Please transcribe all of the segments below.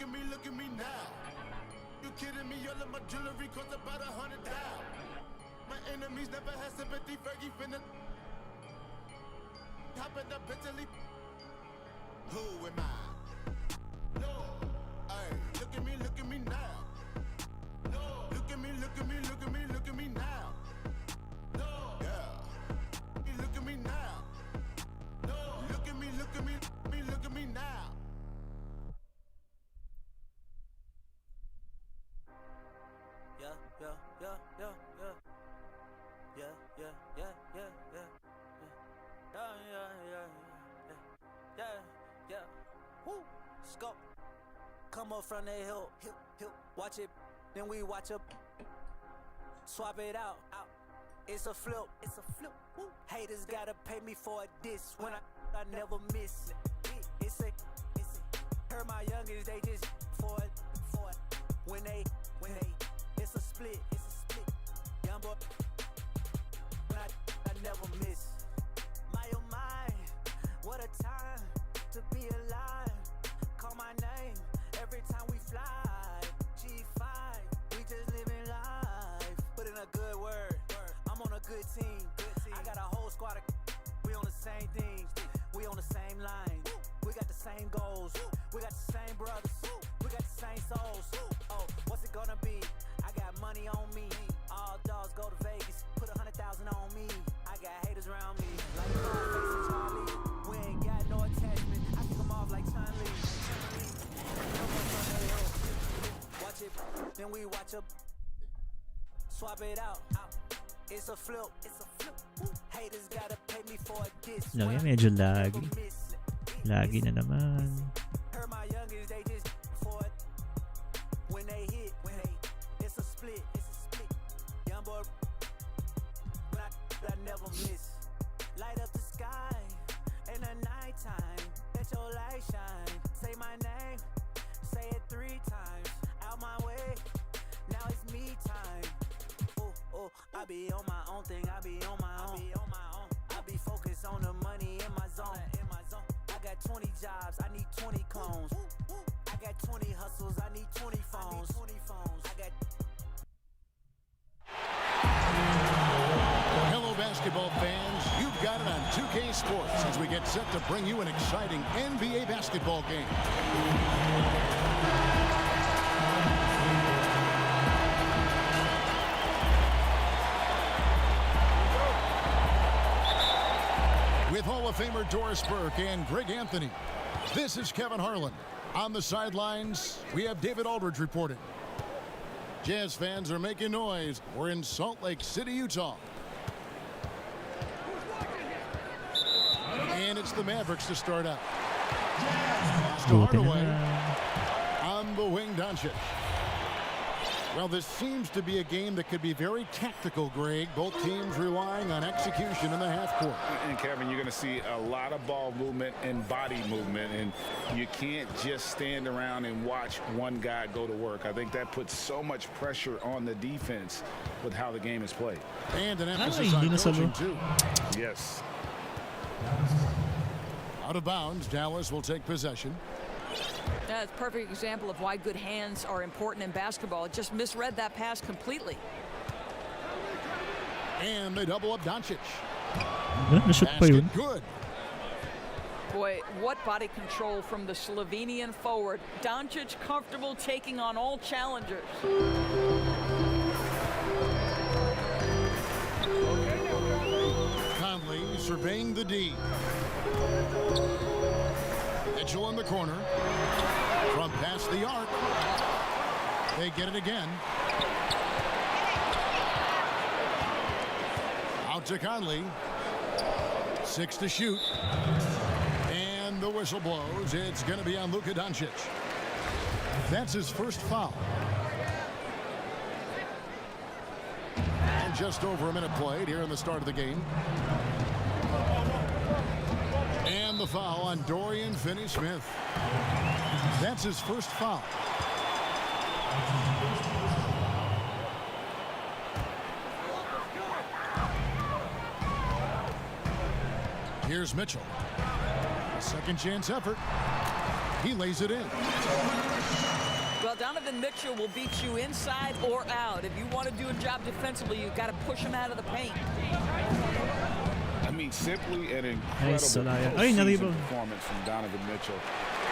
look at me now. You kidding me? All of my jewelry cost about $100. My enemies never had sympathy. Fergie finna hop in the Bentley. Who am I? No. Hey, look at me now. No. Look at me now. No. Yeah. Look at me now. No. Look at me now. Yeah. Woo. Scope. Come up from the hill. Watch it. Then we watch up. Swap it out. It's a flip. Woo. Haters gotta pay me for a diss when I never miss. It's a hurt my youngest, they just for it. When they it's a split. Young boy, when I never miss. My, what a time to be alive. Call my name every time we fly. G5, we just living life. Put in a good word. I'm on a good team. I got a whole squad of we on the same things. We on the same line. We got the same goals. We got the same brothers. We got the same souls. Oh, what's it gonna be? I got money on me. All dogs go to Vegas. Put 100,000 on me. I got haters around me. Like Face and Charlie. We ain't got no attachment. I kick them off like Chun-Li. Watch it, then we watch up. Swap it out. It's a flip. Haters gotta pay me for a diss. Lang yan, medyo lagi. Lagi na naman. Hurt my youngest, they just for it. When they hit, it's a split. Young boy, when I never miss. Light up the sky in the nighttime. Let your light shine. Say my name, say it 3 times. Out my way, now it's me time. Oh, I be on my own thing. I be on my own. I be focused on the money in my zone. I got 20 jobs. I need 20 clones. I got 20 hustles. I need 20 phones. I got. Hello, basketball fans. You've got it on 2K Sports as we get set to bring you an exciting NBA basketball game. With Hall of Famer Doris Burke and Greg Anthony, this is Kevin Harlan. On the sidelines, we have David Aldridge reporting. Jazz fans are making noise. We're in Salt Lake City, Utah. And it's the Mavericks to start out. To Hardaway. On the wing, Doncic. Well, this seems to be a game that could be very tactical, Greg. Both teams relying on execution in the half court. And, Kevin, you're going to see a lot of ball movement and body movement, and you can't just stand around and watch one guy go to work. I think that puts so much pressure on the defense with how the game is played. And an emphasis on coaching, too. Yes. Out of bounds, Dallas will take possession. That's a perfect example of why good hands are important in basketball. It just misread that pass completely. And they double up Doncic. Basket good. Boy, what body control from the Slovenian forward. Doncic comfortable taking on all challengers. Conley surveying the D. Mitchell in the corner. From past the arc. They get it again. Out to Conley. 6 to shoot. And the whistle blows. It's going to be on Luka Doncic. That's his first foul. And just over a minute played here in the start of the game. And the foul on Dorian Finney-Smith. That's his first foul. Here's Mitchell. A second chance effort. He lays it in. Well, Donovan Mitchell will beat you inside or out. If you want to do a job defensively, you've got to push him out of the paint. I mean, simply an incredible Nice, Zoleta. Ay, postseason na-rebound. performance from Donovan Mitchell.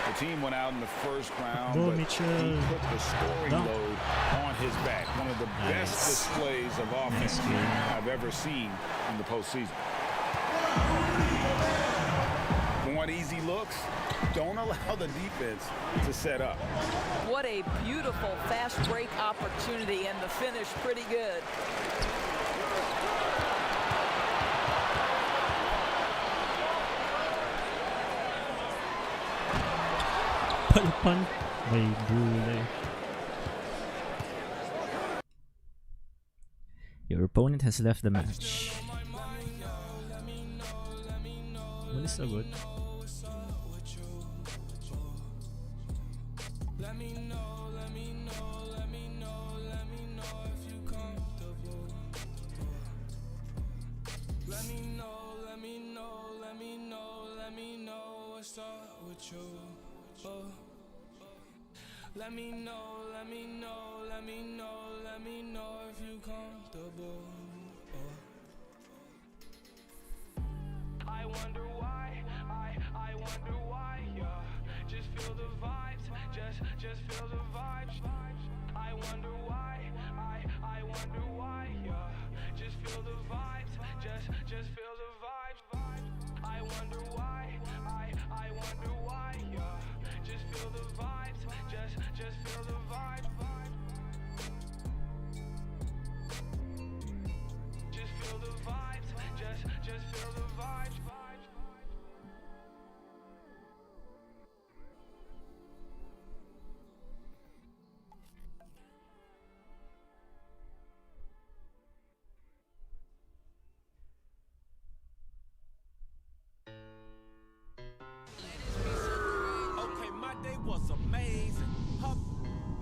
The team went out in the first round, Go, but Mitchell. he put the scoring Dunk. load on his back. One of the best displays of offense I've ever seen in the postseason. Want easy looks? Don't allow the defense to set up. What a beautiful fast break opportunity, and the finish pretty good. Palpan. May gulay. Your opponent has left the match. Malis agad. Let me know if you comfortable. I wonder why, yeah. Just feel the vibes, just feel the vibes. I wonder why, yeah. Just feel the vibes, just feel the vibes. I wonder why, yeah. Just feel the vibes, just feel the vibes. Just feel the vibes, just feel the vibes. Okay, my day was amazing. Her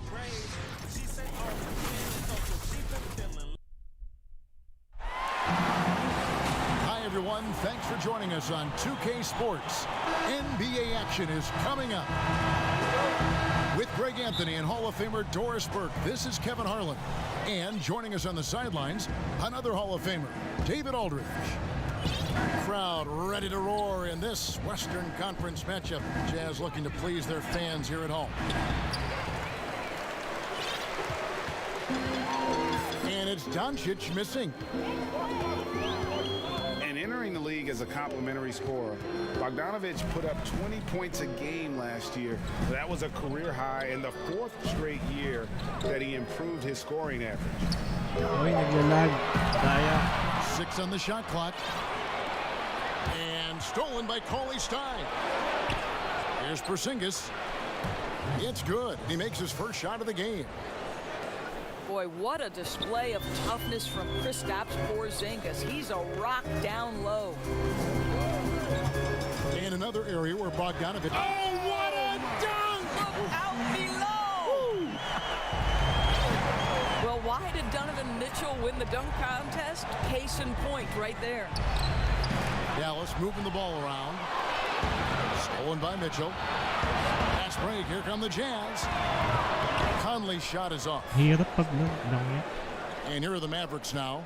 praise. She said all the things, so she been feeling. Hi, everyone. Thanks for joining us on 2K Sports. NBA action is coming up. With Greg Anthony and Hall of Famer Doris Burke, this is Kevin Harlan. And joining us on the sidelines, another Hall of Famer, David Aldridge. Crowd ready to roar in this Western Conference matchup. Jazz looking to please their fans here at home. And it's Doncic missing. And entering the league as a complimentary scorer, Bogdanovic put up 20 points a game last year. That was a career high in the 4th straight year that he improved his scoring average. Uy, naglalag. Daya. 6 on the shot clock. And stolen by Cauley Stein. Here's Porzingis. It's good. He makes his first shot of the game. Boy, what a display of toughness from Kristaps Porzingis. He's a rock down low. And another area where Bogdanovic... Oh, what a dunk! Look out below! Well, why did Donovan Mitchell win the dunk contest? Case in point right there. Dallas moving the ball around. Stolen by Mitchell. Fast break. Here come the Jazz. Conley's shot is off. Hirap pag lang yan. And here are the Mavericks now.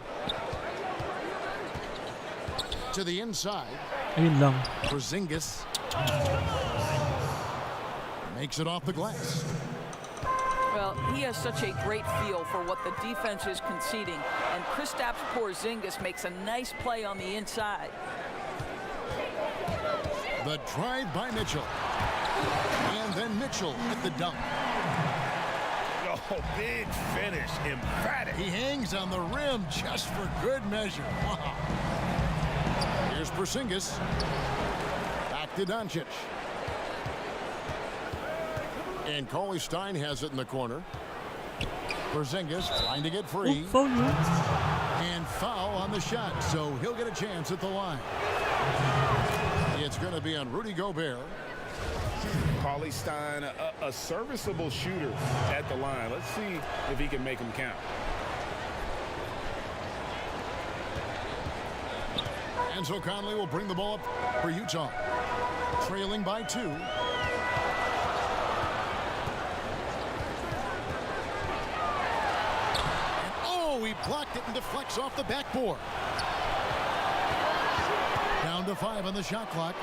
To the inside. Ayun lang. Porzingis makes it off the glass. Well, he has such a great feel for what the defense is conceding. And Kristaps Porzingis makes a nice play on the inside. The drive by Mitchell. And then Mitchell at the dunk. Oh, big finish, emphatic. He hangs on the rim just for good measure. Wow. Here's Porzingis. Back to Doncic. And Cauley Stein has it in the corner. Porzingis trying to get free. Oh, foul yun. And foul on the shot, so he'll get a chance at the line. It's going to be on Rudy Gobert. Cauley Stein, a serviceable shooter at the line. Let's see if he can make them count. And so Conley will bring the ball up for Utah. Trailing by 2. blocked it and deflects off the backboard. Down to 5 on the shot clock.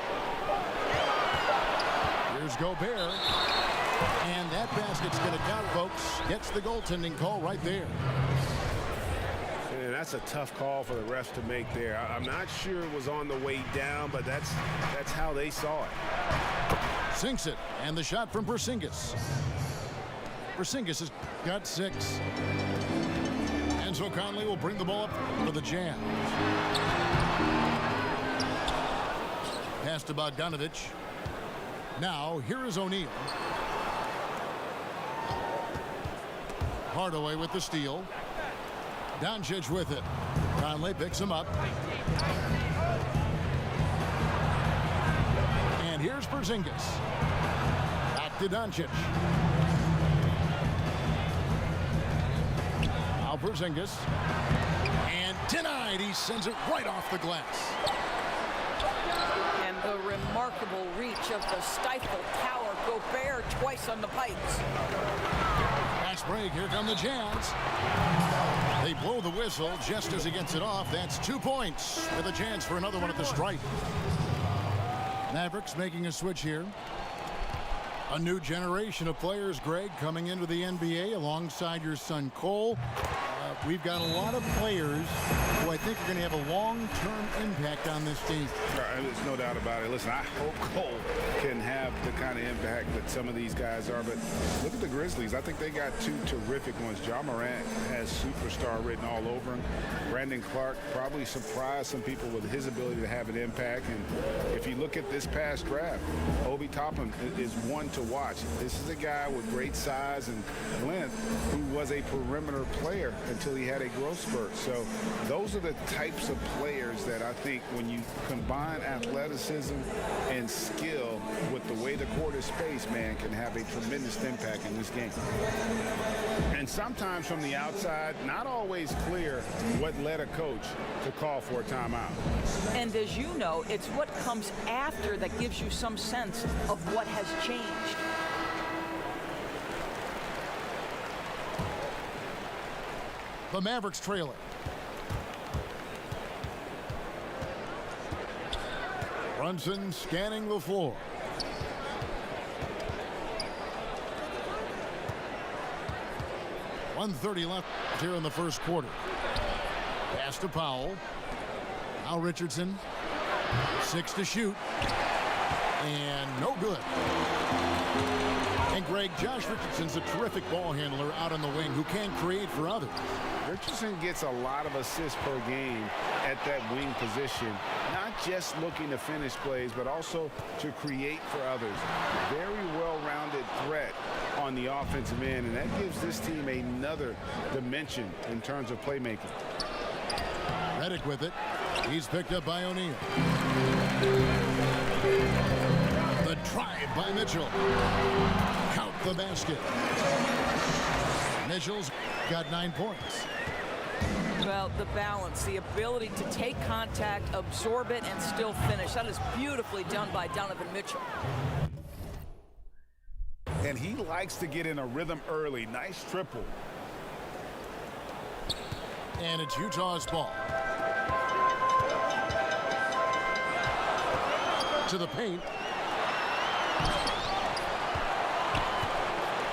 Here's Gobert. And that basket's going to count, folks. Gets the goaltending call right there. And that's a tough call for the refs to make there. I'm not sure it was on the way down, but that's how they saw it. Sinks it. And the shot from Porzingis. Porzingis has got 6. And so Conley will bring the ball up for the Jazz. Pass to Bogdanovich. Now, here is O'Neal. Hardaway with the steal. Doncic with it. Conley picks him up. And here's Porzingis. Back to Doncic. Now Porzingis. And denied. He sends it right off the glass. And the remarkable reach of the stifled power. Gobert twice on the pipes. Fast break. Here come the Jazz. They blow the whistle just as he gets it off. That's 2 points with a chance for another one at the stripe. Mavericks making a switch here. A new generation of players, Greg, coming into the NBA alongside your son Cole. We've got a lot of players who I think are going to have a long-term impact on this team. There's no doubt about it. Listen, I hope Cole can have the kind of impact that some of these guys are. But look at the Grizzlies. I think they got 2 terrific ones. Ja Morant has superstar written all over him. Brandon Clark probably surprised some people with his ability to have an impact. And if you look at this past draft, Obi Toppin is one to watch. This is a guy with great size and length who was a perimeter player until he had a growth spurt. So those are the types of players that I think when you combine athleticism and skill with the way the court is spaced, man, can have a tremendous impact in this game. And sometimes from the outside, not always clear what led a coach to call for a timeout. And as you know, it's what comes after that gives you some sense of what has changed. The Mavericks trail it. Brunson scanning the floor. .130 left here in the first quarter. Pass to Powell. Now Richardson. 6 to shoot. And no good. And Greg, Josh Richardson's a terrific ball handler out on the wing who can create for others. Richardson gets a lot of assists per game at that wing position, not just looking to finish plays, but also to create for others. Very well-rounded threat on the offensive end, and that gives this team another dimension in terms of playmaking. Redick with it. He's picked up by O'Neal. The drive by Mitchell. Count the basket. Mitchell's got 9 points. Well, the balance, the ability to take contact, absorb it, and still finish. That is beautifully done by Donovan Mitchell. And he likes to get in a rhythm early. Nice triple. And it's Utah's ball. To the paint.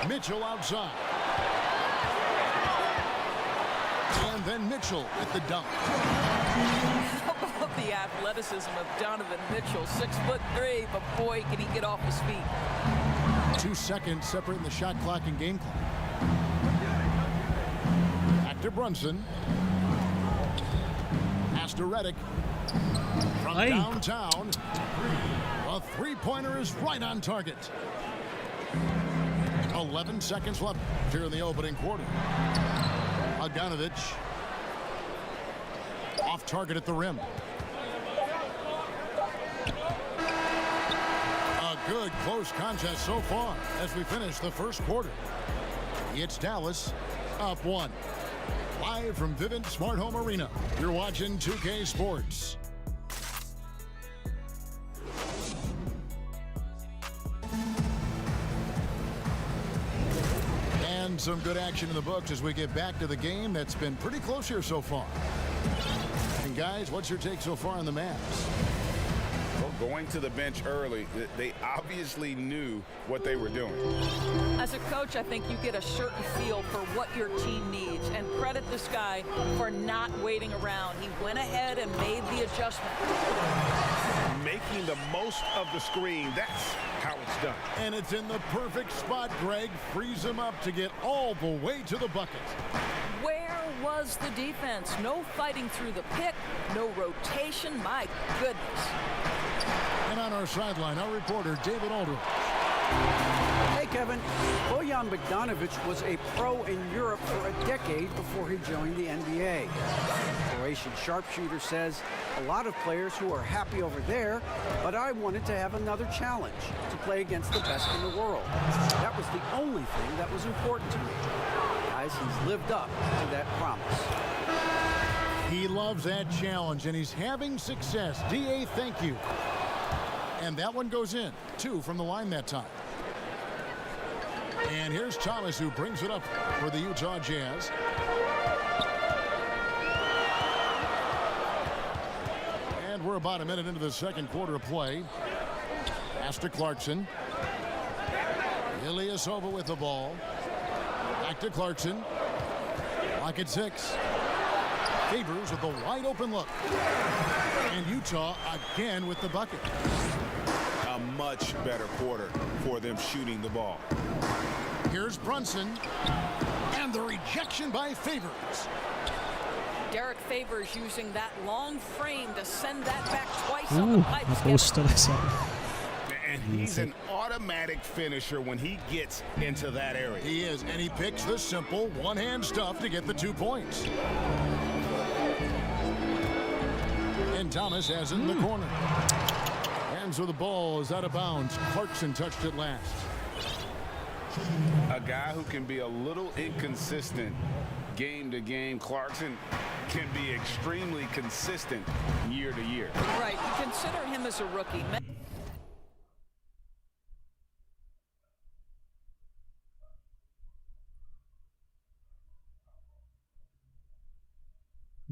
Mitchell outside. And then Mitchell at the dunk. How about the athleticism of Donovan Mitchell? 6'3", but boy, can he get off his feet. 2 seconds separating the shot clock and game clock. Back to Brunson. Pass to Redick. From downtown. A three-pointer is right on target. 11 seconds left here in the opening quarter. Bogdanovich off target at the rim. A good close contest so far as we finish the first quarter. It's Dallas up 1. Live from Vivint Smart Home Arena, you're watching 2K Sports. And some good action in the books as we get back to the game that's been pretty close here so far. And guys, what's your take so far on the Mavs? Well, going to the bench early, they obviously knew what they were doing. As a coach, I think you get a certain feel for what your team needs, and credit this guy for not waiting around. He went ahead and made the adjustment. Making the most of the screen, that's how it's done. And it's in the perfect spot, Greg. Frees him up to get all the way to the bucket. Where was the defense? No fighting through the pick, no rotation. My goodness. And on our sideline, our reporter, David Aldridge. Hey, Kevin. Bojan Bogdanovic was a pro in Europe for a decade before he joined the NBA. Croatian sharpshooter says, a lot of players who are happy over there, but I wanted to have another challenge, to play against the best in the world. That was the only thing that was important to me. Guys, he's lived up to that promise. He loves that challenge, and he's having success. D.A., thank you. And that one goes in. 2 from the line that time. And here's Thomas, who brings it up for the Utah Jazz. And we're about a minute into the second quarter of play. Pass to Clarkson. Ilyasova with the ball. Back to Clarkson. Lock at 6. Favors with a wide open look. And Utah again with the bucket. A much better quarter for them shooting the ball. Here's Brunson. And the rejection by Favors. Derek Favors using that long frame to send that back twice on Ooh, the pipe. na-post talaga sa And he's an automatic finisher when he gets into that area. He is, and he picks the simple one-hand stuff to get the 2 points. And Thomas has it in the corner. And so the ball is out of bounds. Clarkson touched it last. A guy who can be a little inconsistent game to game. Clarkson can be extremely consistent year to year. Right, you consider him as a rookie.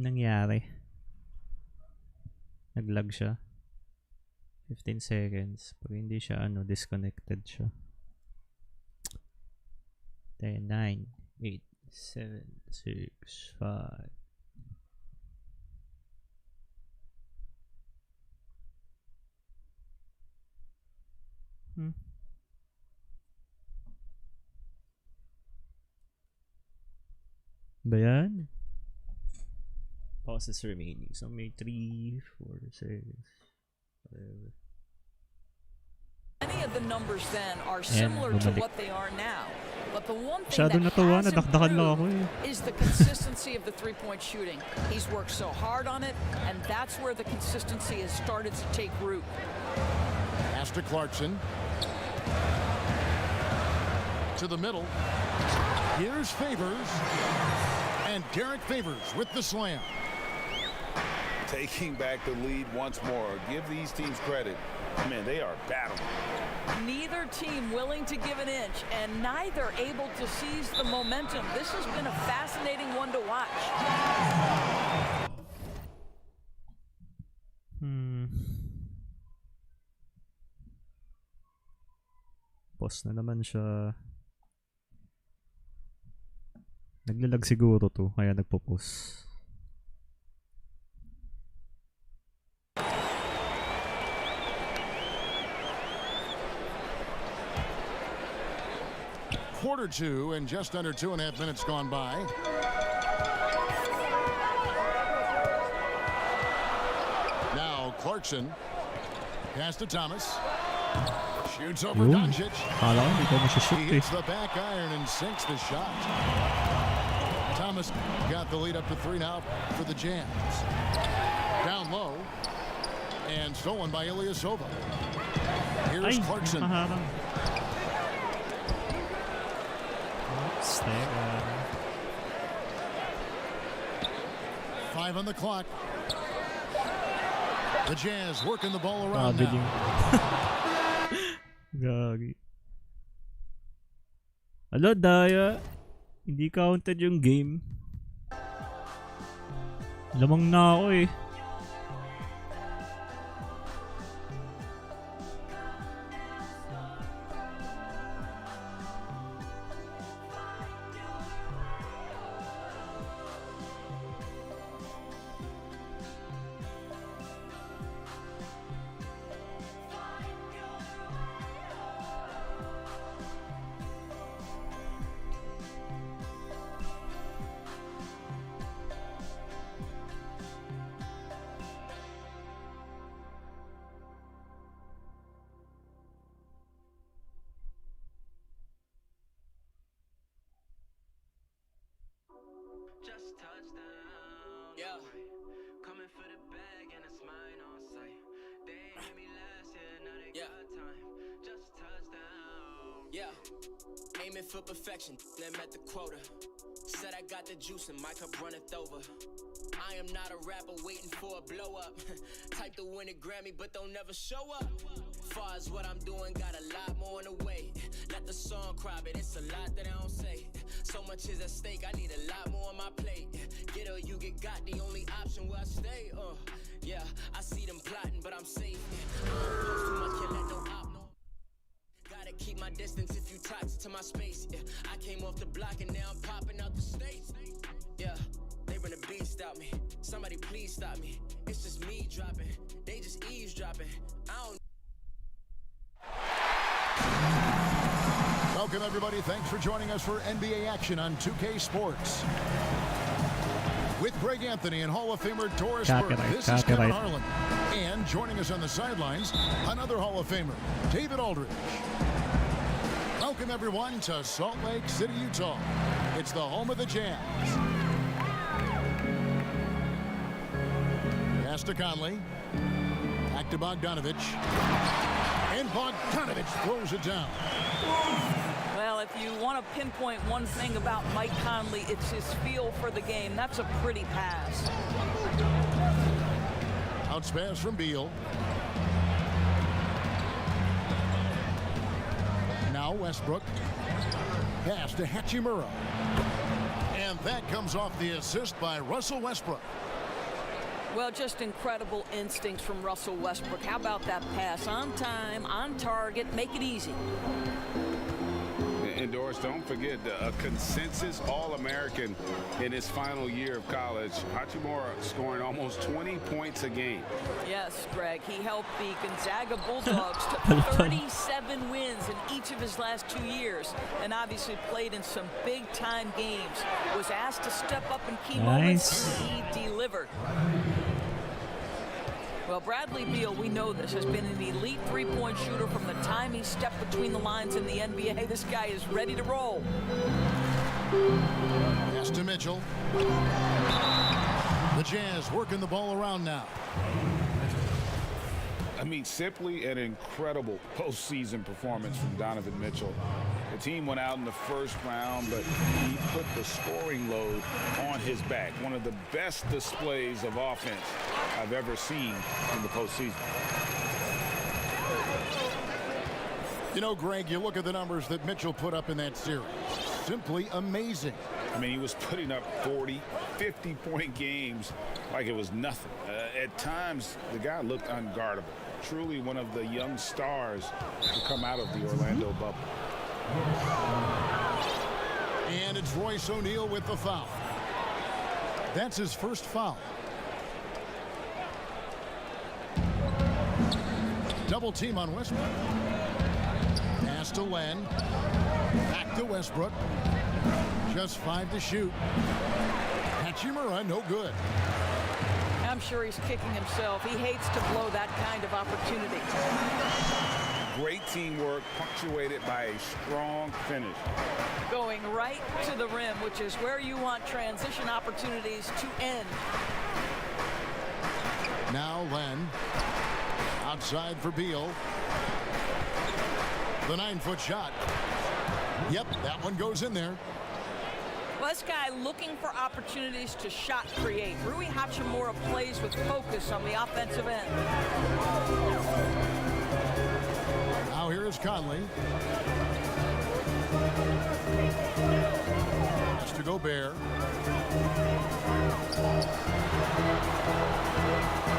nangyari. Naglag siya. 15 seconds. Pag hindi siya disconnected siya. 10, 9, 8, 7, 6, 5. Ba yan? Pauses remaining. So may 3, 4, 6, whatever. Many of the numbers then are similar to what they are now. But the one thing Masyado that natuwa, has nadakdakan lang ako improved is the consistency of the three-point shooting. He's worked so hard on it, and that's where the consistency has started to take root. Pass to Clarkson. To the middle. Here's Favors. And Derek Favors with the slam. Taking back the lead once more. Give these teams credit. Man, they are battling. Neither team willing to give an inch, and neither able to seize the momentum. This has been a fascinating one to watch. Pause na naman siya. Naglalag siguro to, kaya nagpo-pause. Quarter 2 and just under 2.5 minutes gone by. Now Clarkson. Pass to Thomas. Shoots over Doncic. Kala ko, hindi ko masya-shoot He hits the back iron and sinks the shot. Thomas got the lead up to 3 now for the Jazz. Down low. And stolen by Ilyasova. Here's Clarkson. Maharang. Stay 5 on the clock. The Jazz working the ball around now. Gagi. Hello, Daya. Hindi counted yung game. Lamang na ako eh. Just touchdown. Yeah. Coming for the bag and it's mine on sight. They ain't hear me last year, now they got time. Just touchdown. Yeah. Aiming for perfection, then met the quota. Said I got the juice and my cup runneth over. I am not a rapper waiting for a blow up. Type to win a Grammy but don't never show up. Far as what I'm doing, got a lot more on the way. Let the song cry, but it's a lot that I don't say. So much is at stake, I need a lot more on my plate. Get or you get got, the only option where I stay. Yeah, I see them plotting, but I'm safe. I don't post too much, can't let no op know. Gotta keep my distance if you toxic to my space. Yeah, I came off the block and now I'm popping out the states. Yeah, they run a beast out me. Somebody please stop me. It's just me dropping, they just eavesdropping. I don't. Welcome, everybody. Thanks for joining us for NBA action on 2K Sports. With Greg Anthony and Hall of Famer Doris Burke, this is Kevin Harlan. And joining us on the sidelines, another Hall of Famer, David Aldridge. Welcome, everyone, to Salt Lake City, Utah. It's the home of the Jazz. Pass to Conley. Back to Bogdanovich. And Bogdanovich throws it down. Well, if you want to pinpoint one thing about Mike Conley, it's his feel for the game. That's a pretty pass. Bounce pass from Beal. Now Westbrook. Pass to Hachimura. And that comes off the assist by Russell Westbrook. Well, just incredible instincts from Russell Westbrook. How about that pass? On time, on target, make it easy. And Doris, don't forget a consensus All-American in his final year of college. Hachimura scoring almost 20 points a game. Yes, Greg. He helped the Gonzaga Bulldogs to 37 wins in each of his last 2 years, and obviously played in some big-time games. Was asked to step up in key moments, and he delivered. Well, Bradley Beal, we know this, has been an elite three-point shooter from the time he stepped between the lines in the NBA. This guy is ready to roll. Pass to Mitchell. The Jazz working the ball around now. I mean, simply an incredible postseason performance from Donovan Mitchell. The team went out in the first round, but he put the scoring load on his back. One of the best displays of offense I've ever seen in the postseason. You know, Greg, you look at the numbers that Mitchell put up in that series. Simply amazing. I mean, he was putting up 40, 50-point games like it was nothing. At times, the guy looked unguardable. Truly one of the young stars to come out of the Orlando bubble. And it's Royce O'Neal with the foul. That's his first foul. Double team on Westbrook. Pass to Len. Back to Westbrook. Just 5 to shoot. Hachimura, no good. I'm sure he's kicking himself. He hates to blow that kind of opportunity. Great teamwork, punctuated by a strong finish. Going right to the rim, which is where you want transition opportunities to end. Now Len. Outside for Beal. The 9-foot shot. Yep, that one goes in there. Well, this guy looking for opportunities to shot create. Rui Hachimura plays with focus on the offensive end. Now here is Conley. Pass to Gobert.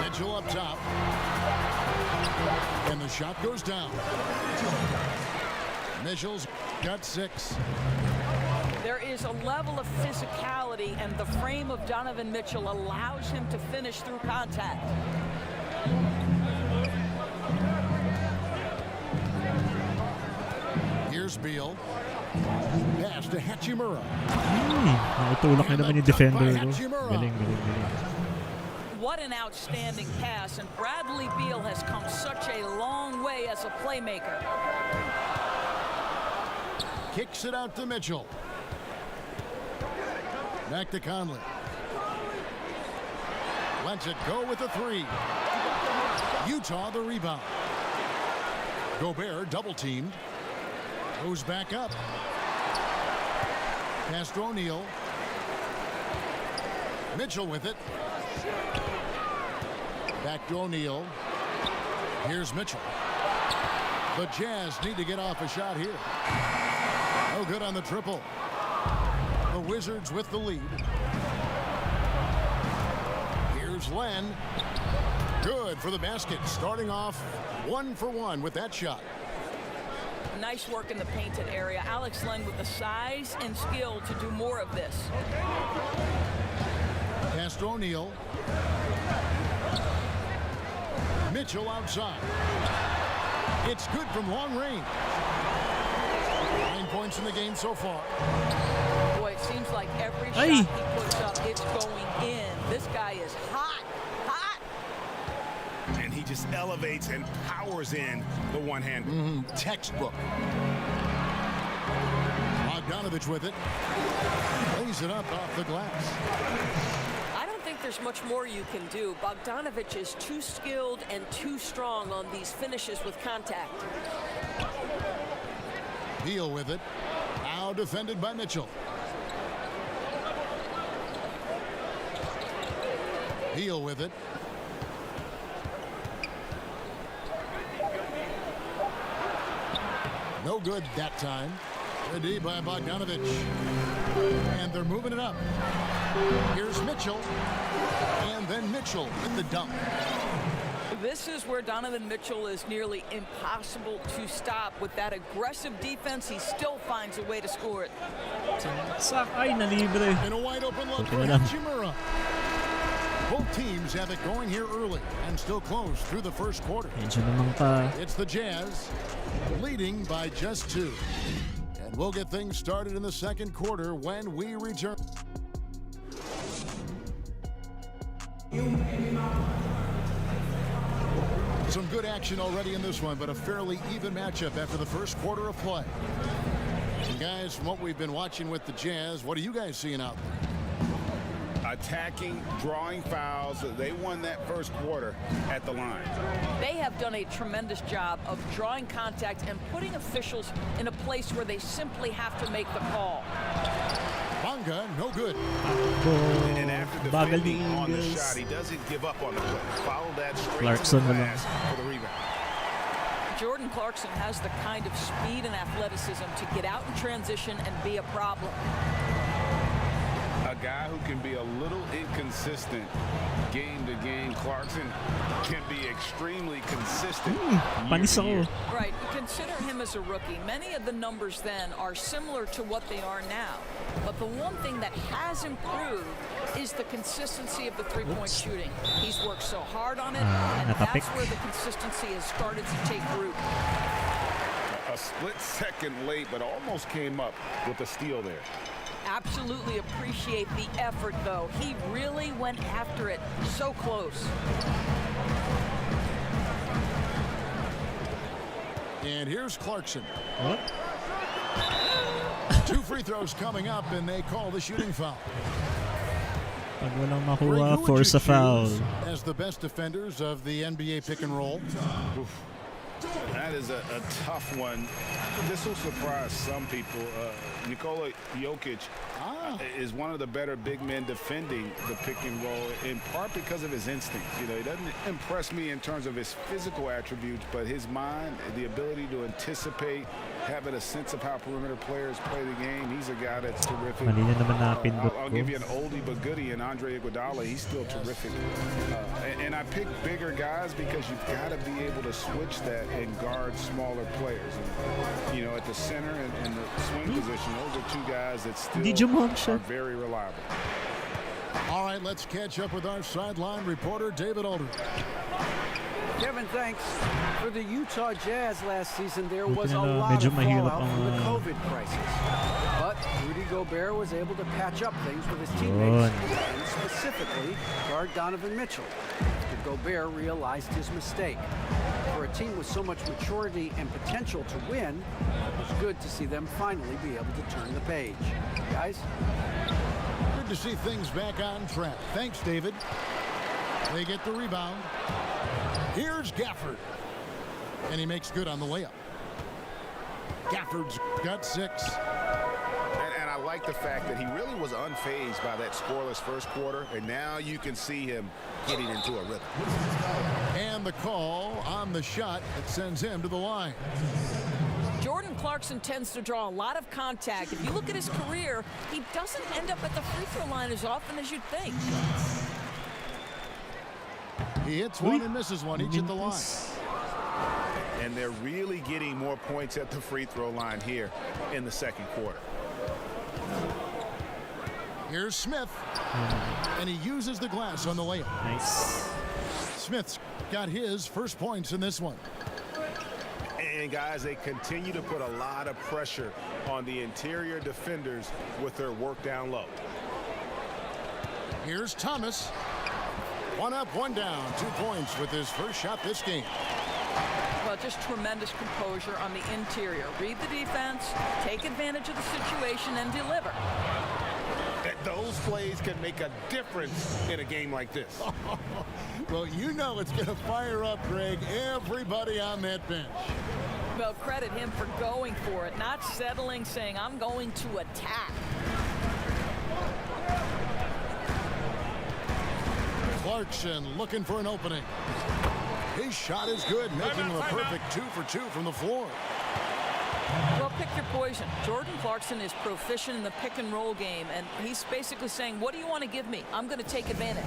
Mitchell up top. And the shot goes down. Mitchell's got 6. There is a level of physicality, and the frame of Donovan Mitchell allows him to finish through contact. Here's Beal. Pass to Hachimura. Nakatulak na naman yung defender. No? Galing. What an outstanding pass, and Bradley Beal has come such a long way as a playmaker. Kicks it out to Mitchell. Back to Conley. Lets it go with a 3. Utah the rebound. Gobert double teamed. Goes back up. Pass to O'Neal. Mitchell with it. Back to O'Neal. Here's Mitchell. The Jazz need to get off a shot here. No good on the triple. The Wizards with the lead. Here's Len. Good for the basket. Starting off 1 for 1 with that shot. Nice work in the painted area. Alex Len with the size and skill to do more of this. Pass to O'Neal. Mitchell outside. It's good from long range. 9 points in the game so far. Boy, it seems like every shot he puts up, it's going in. This guy is hot, hot. And he just elevates and powers in the one-hander. Textbook. Bogdanovich with it. Lays it up off the glass. I don't think there's much more you can do. Bogdanovich is too skilled and too strong on these finishes with contact. Beal with it. Now defended by Mitchell. Beal with it. No good that time. The D by Bogdanovich. And they're moving it up. Here's Mitchell. And then Mitchell with the dunk. This is where Donovan Mitchell is nearly impossible to stop. With that aggressive defense, he still finds a way to score it. Ay, nalibre. In a wide open look for Hachimura. Both teams have it going here early and still close through the first quarter. It's the Jazz leading by just 2. And we'll get things started in the second quarter when we return. Some good action already in this one, but a fairly even matchup after the first quarter of play. And guys, from what we've been watching with the Jazz, what are you guys seeing out there? Attacking, drawing fouls. They won that first quarter at the line. They have done a tremendous job of drawing contact and putting officials in a place where they simply have to make the call. Bonga, no good. And after defending on the shot, he doesn't give up on the play. Follow that straight Clarkson to the pass for the rebound. Jordan Clarkson has the kind of speed and athleticism to get out in transition and be a problem. A guy who can be a little inconsistent game to game. Clarkson can be extremely consistent. Panis ako. Right, consider him as a rookie. Many of the numbers then are similar to what they are now. But the one thing that has improved is the consistency of the three-point shooting. He's worked so hard on it, and that's where the consistency has started to take root. A split second late, but almost came up with a steal there. Absolutely appreciate the effort, though. He really went after it. So close. And here's Clarkson. What? 2 free throws coming up, and they call the shooting foul. Pag walang makuha, force a foul. As the best defenders of the NBA pick and roll. Oof. That is a tough one. This will surprise some people. Nikola Jokic is one of the better big men defending the pick and roll, in part because of his instincts. You know, he doesn't impress me in terms of his physical attributes, but his mind, the ability to anticipate, having a sense of how perimeter players play the game. He's a guy that's terrific. I'll give you an oldie but goodie in Andre Iguodala. He's still terrific. And I pick bigger guys because you've got to be able to switch that and guard smaller players. And, you know, at the center and the swing position, those are two guys that still are very reliable. All right, let's catch up with our sideline reporter, David Aldridge. Kevin, thanks. For the Utah Jazz last season, there was a lot of fallout from the COVID crisis. But Rudy Gobert was able to patch up things with his teammates, and specifically guard Donovan Mitchell. After Gobert realized his mistake. For a team with so much maturity and potential to win, it was good to see them finally be able to turn the page. Guys? Good to see things back on track. Thanks, David. They get the rebound. Here's Gafford. And he makes good on the layup. Gafford's got 6. And I like the fact that he really was unfazed by that scoreless first quarter, and now you can see him getting into a rhythm. And the call on the shot that sends him to the line. Jordan Clarkson tends to draw a lot of contact. If you look at his career, he doesn't end up at the free throw line as often as you'd think. He hits one and misses one, each at the line. And they're really getting more points at the free throw line here in the second quarter. Here's Smith. And he uses the glass on the layup. Nice. Smith's got his first points in this one. And guys, they continue to put a lot of pressure on the interior defenders with their work down low. Here's Thomas. One up, one down. 2 points with his first shot this game. Well, just tremendous composure on the interior. Read the defense, take advantage of the situation, and deliver. Those plays can make a difference in a game like this. Well, you know it's going to fire up, Greg, everybody on that bench. Well, credit him for going for it, not settling, saying, I'm going to attack. Clarkson looking for an opening. His shot is good, making him a perfect 2 for 2 from the floor. Well, pick your poison. Jordan Clarkson is proficient in the pick and roll game, and he's basically saying, what do you want to give me? I'm going to take advantage.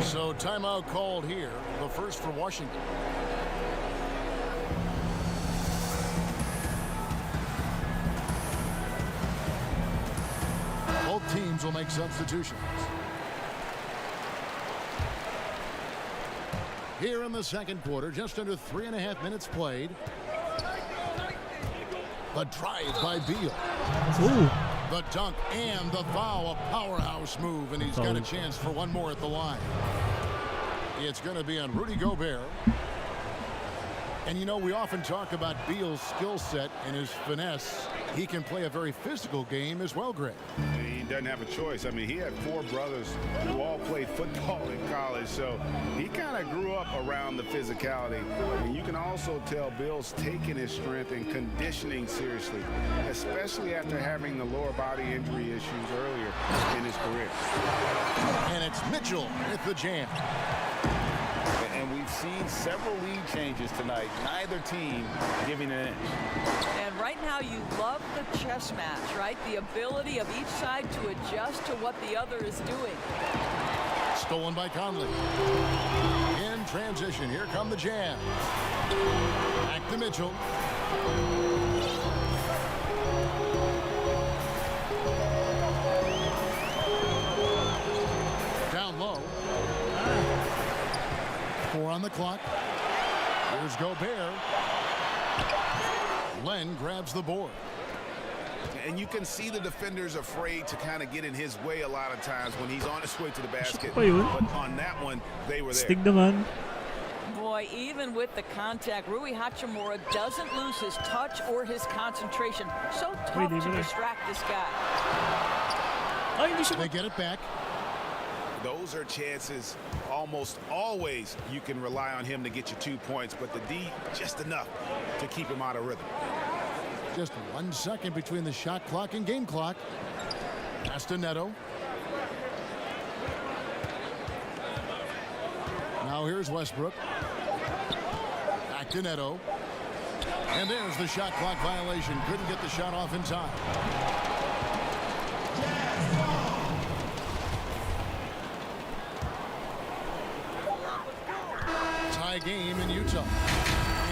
So timeout called here, the first for Washington. Both teams will make substitutions. Here in the second quarter, just under 3.5 minutes played. The drive by Beal. Ooh. The dunk and the foul, a powerhouse move, and he's got a chance for one more at the line. It's going to be on Rudy Gobert. And you know, we often talk about Beal's skill set and his finesse. He can play a very physical game as well, Greg. He doesn't have a choice. I mean, he had 4 brothers who all played football in college, so he kind of grew up around the physicality. And you can also tell Bill's taking his strength and conditioning seriously, especially after having the lower body injury issues earlier in his career. And it's Mitchell with the jam. And we've seen several lead changes tonight, neither team giving an inch. And right now you love the chess match, right? The ability of each side to adjust to what the other is doing. Stolen by Conley. In transition, here come the Jazz. Back to Mitchell. Down low. 4 on the clock. Here's Gobert. Len grabs the board. And you can see the defenders afraid to kind of get in his way a lot of times when he's on his way to the basket. But on that one, they were there. Stig naman. Boy, even with the contact, Rui Hachimura doesn't lose his touch or his concentration. So tough to distract this guy. They get it back. Those are chances almost always you can rely on him to get you 2 points, but the D just enough to keep him out of rhythm. Just 1 second between the shot clock and game clock. Castanedo. Now here's Westbrook. Back to Neto. And there's the shot clock violation. Couldn't get the shot off in time. Tie game in Utah.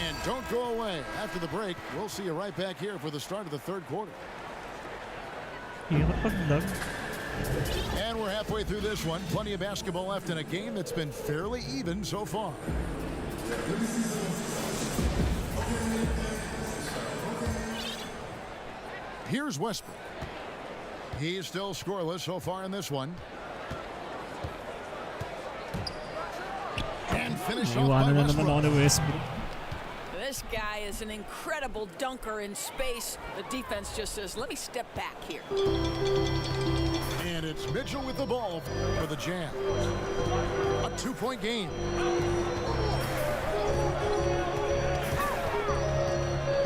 And don't go away. After the break, we'll see you right back here for the start of the third quarter. And we're halfway through this one. Plenty of basketball left in a game that's been fairly even so far. Here's Westbrook. He's still scoreless so far in this one. And finish off by Westbrook. This guy is an incredible dunker in space. The defense just says, let me step back here. And it's Mitchell with the ball for the Jam. A 2-point game.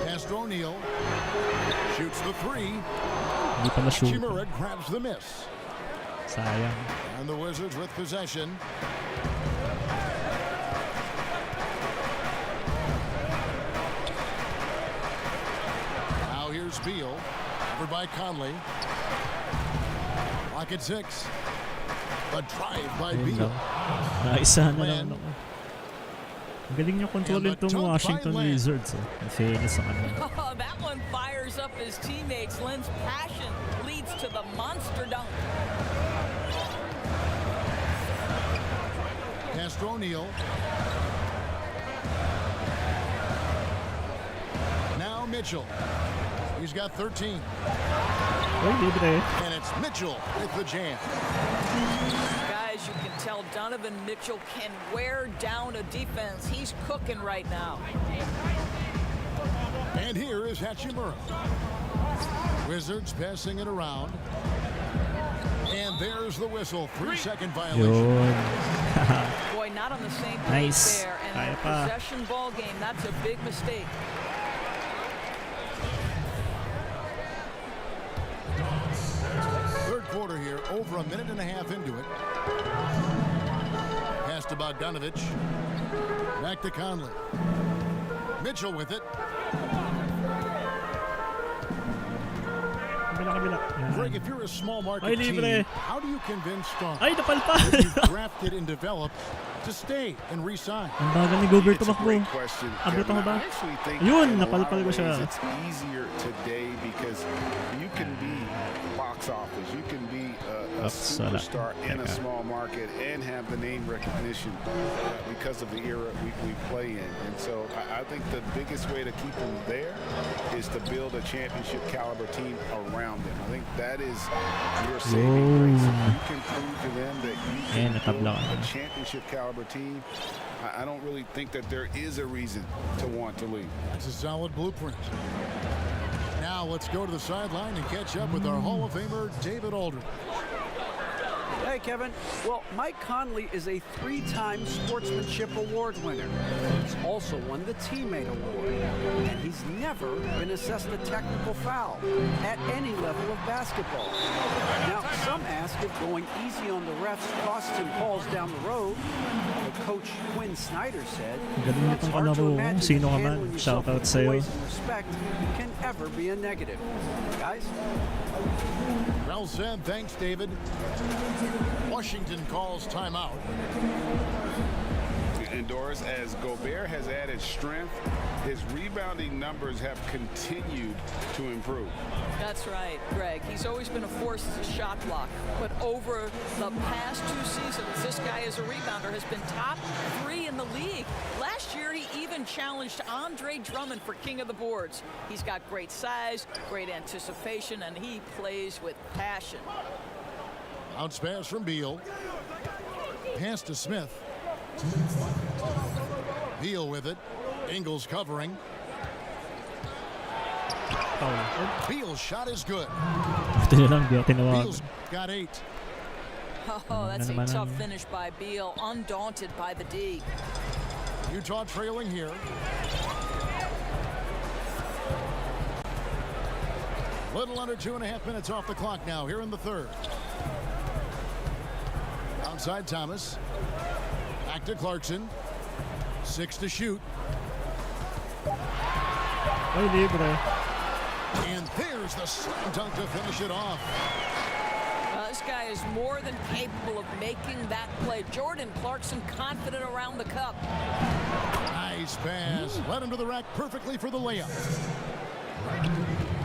Castro O'Neal shoots the three. Hachimura grabs the miss. Sayang. And the Wizards with possession. Now here's Beal. Covered by Conley. Lock at 6. A drive by Beal. Naisa na lang ako. Ang galing niya kontrolin itong Washington Wizards. Ang fairness sa kanila. Oh, that one fires up his teammates. Lends passion, leads to the monster dunk. Castro O'Neal. Now Mitchell. He's got 13. And it's Mitchell with the jam. Guys, you can tell Donovan Mitchell can wear down a defense. He's cooking right now. And here is Hachimura. Wizards passing it around. And there's the whistle. 3-second violation. Boy, not on the same page Nice. there. And in a possession ball game, that's a big mistake. Third quarter here, over a minute and a half into it. Pass to Bogdanovich. Back to Conley. Mitchell with it. Greg, if you're a small market team, how do you convince strong that you've drafted and developed to stay and re-sign? Ang bagal ni Gobert It's a tumakbo. great question. Abot ako ba? I actually think Yun, in a lot napalpal of ko siya. ways It's easier today because you can be box office. You can be a superstar in a small market and have the name recognition because of the era we play in. And so I think the biggest way to keep them there is to build a championship caliber team around them. I think that is your saving grace. If you can prove to them that you can build a championship caliber team, I don't really think that there is a reason to want to leave. That's a solid blueprint. Now let's go to the sideline and catch up with our Hall of Famer, David Aldridge. Hey, Kevin. Well, Mike Conley is a 3-time Sportsmanship Award winner. He's also won the Teammate Award. And he's never been assessed a technical foul at any level of basketball. Now, some ask if going easy on the refs costs him calls down the road. But Coach Quinn Snyder said, it's hard to imagine that handling yourself with poise and respect can ever be a negative. Guys? Well said. Thanks, David. Washington calls timeout. And Doris, as Gobert has added strength, his rebounding numbers have continued to improve. That's right, Greg. He's always been a force as a shot block. But over the past 2 seasons, this guy as a rebounder has been top 3 in the league. Last year, he even challenged Andre Drummond for king of the boards. He's got great size, great anticipation, and he plays with passion. Bounce pass from Beal. Pass to Smith. Beal with it. Ingles covering. Beal's shot is good. Beal's got 8. Oh, that's a tough finish by Beal. Undaunted by the D. Utah trailing here. Little under 2.5 minutes off the clock now here in the third. Outside Thomas. Back to Clarkson. 6 to shoot. Ay, libre. And there's the slam dunk to finish it off. This guy is more than capable of making that play. Jordan Clarkson confident around the cup. Nice pass. Led him to the rack perfectly for the layup.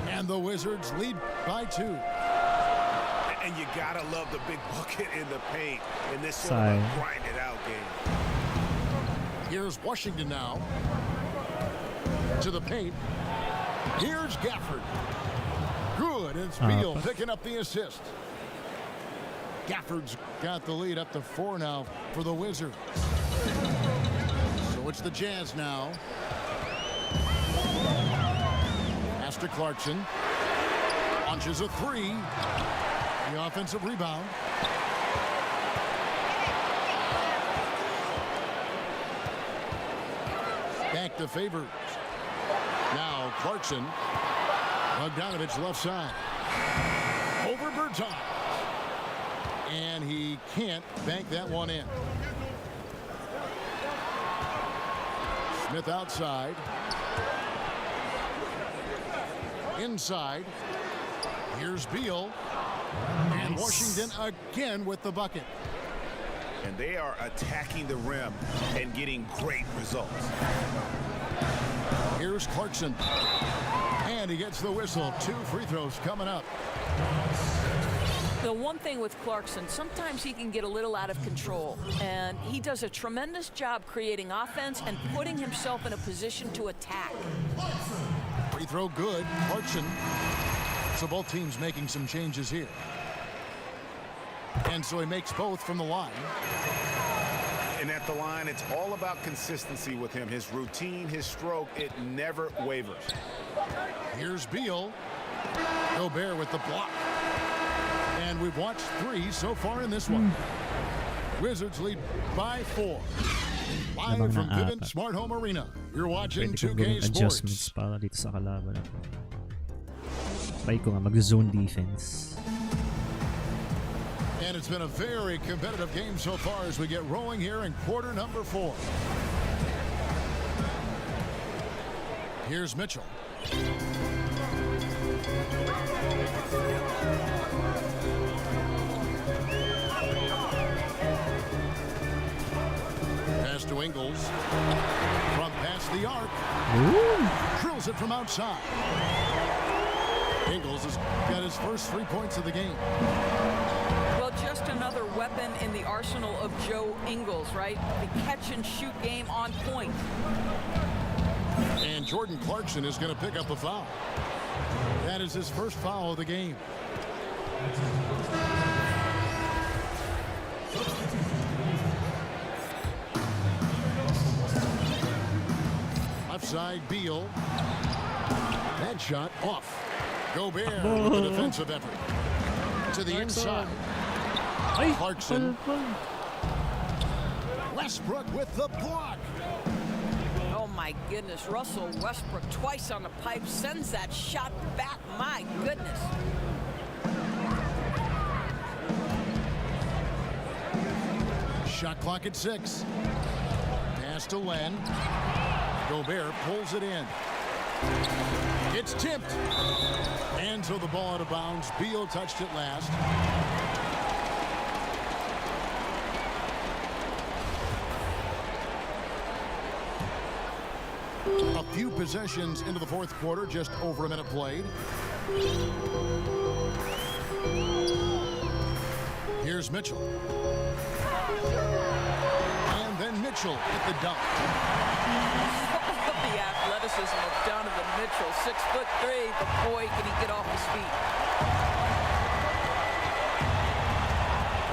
And the Wizards lead by 2. And you gotta love the big bucket in the paint in this sort of a grind it out game. Here's Washington now. To the paint. Here's Gafford. Good. And it's Beal picking up the assist. Gafford's got the lead up to 4 now for the Wizards. So it's the Jazz now. Pass to Clarkson. Launches a 3. The offensive rebound. Back to Favors. Now Clarkson. Bogdanovich left side. Over Bertans. And he can't bank that one in. Smith outside. Inside. Here's Beal. And Washington again with the bucket. And they are attacking the rim and getting great results. Here's Clarkson. And he gets the whistle. 2 free throws coming up. The one thing with Clarkson, sometimes he can get a little out of control, and he does a tremendous job creating offense and putting himself in a position to attack. Free throw good. Clarkson. So both teams making some changes here. And so he makes both from the line. And at the line, it's all about consistency with him. His routine, his stroke, it never wavers. Here's Beal. Gobert with the block. And we've watched 3 so far in this one. Wizards lead by 4. Live from Vivint Smart Home Arena. You're watching 2K adjustments Sports. para dito sa kalaban. Try ko nga mag-zone defense. And it's been a very competitive game so far as we get rolling here in quarter number 4. Here's Mitchell. Pass to Ingles. From past the arc. Drills it from outside. Ingles has got his first 3 points of the game. Well, just another weapon in the arsenal of Joe Ingles, right? The catch and shoot game on point. And Jordan Clarkson is going to pick up the foul. That is his first foul of the game. Left side, Beal. That shot off. Gobert with the defensive effort. To the inside. Clarkson. Westbrook with the block. Oh my goodness, Russell Westbrook twice on the pipe sends that shot back. My goodness. Shot clock at 6. Pass to Len. Gobert pulls it in. It's tipped. And so the ball out of bounds. Beal touched it last. A few possessions into the fourth quarter, just over a minute played. Here's Mitchell. And then Mitchell at the dunk. The athleticism of Donovan Mitchell, 6'3", but boy, can he get off his feet.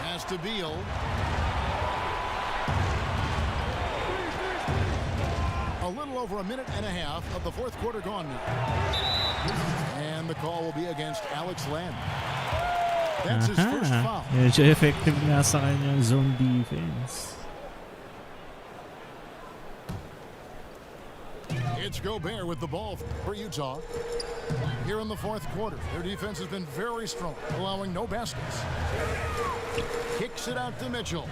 Pass to Beal. A little over a minute and a half of the fourth quarter gone now. And the call will be against Alex Len. That's his first foul. Medyo effective nga sa kanyang zone defense. It's Gobert with the ball for Utah. Here in the fourth quarter, their defense has been very strong, allowing no baskets. Kicks it out to Mitchell.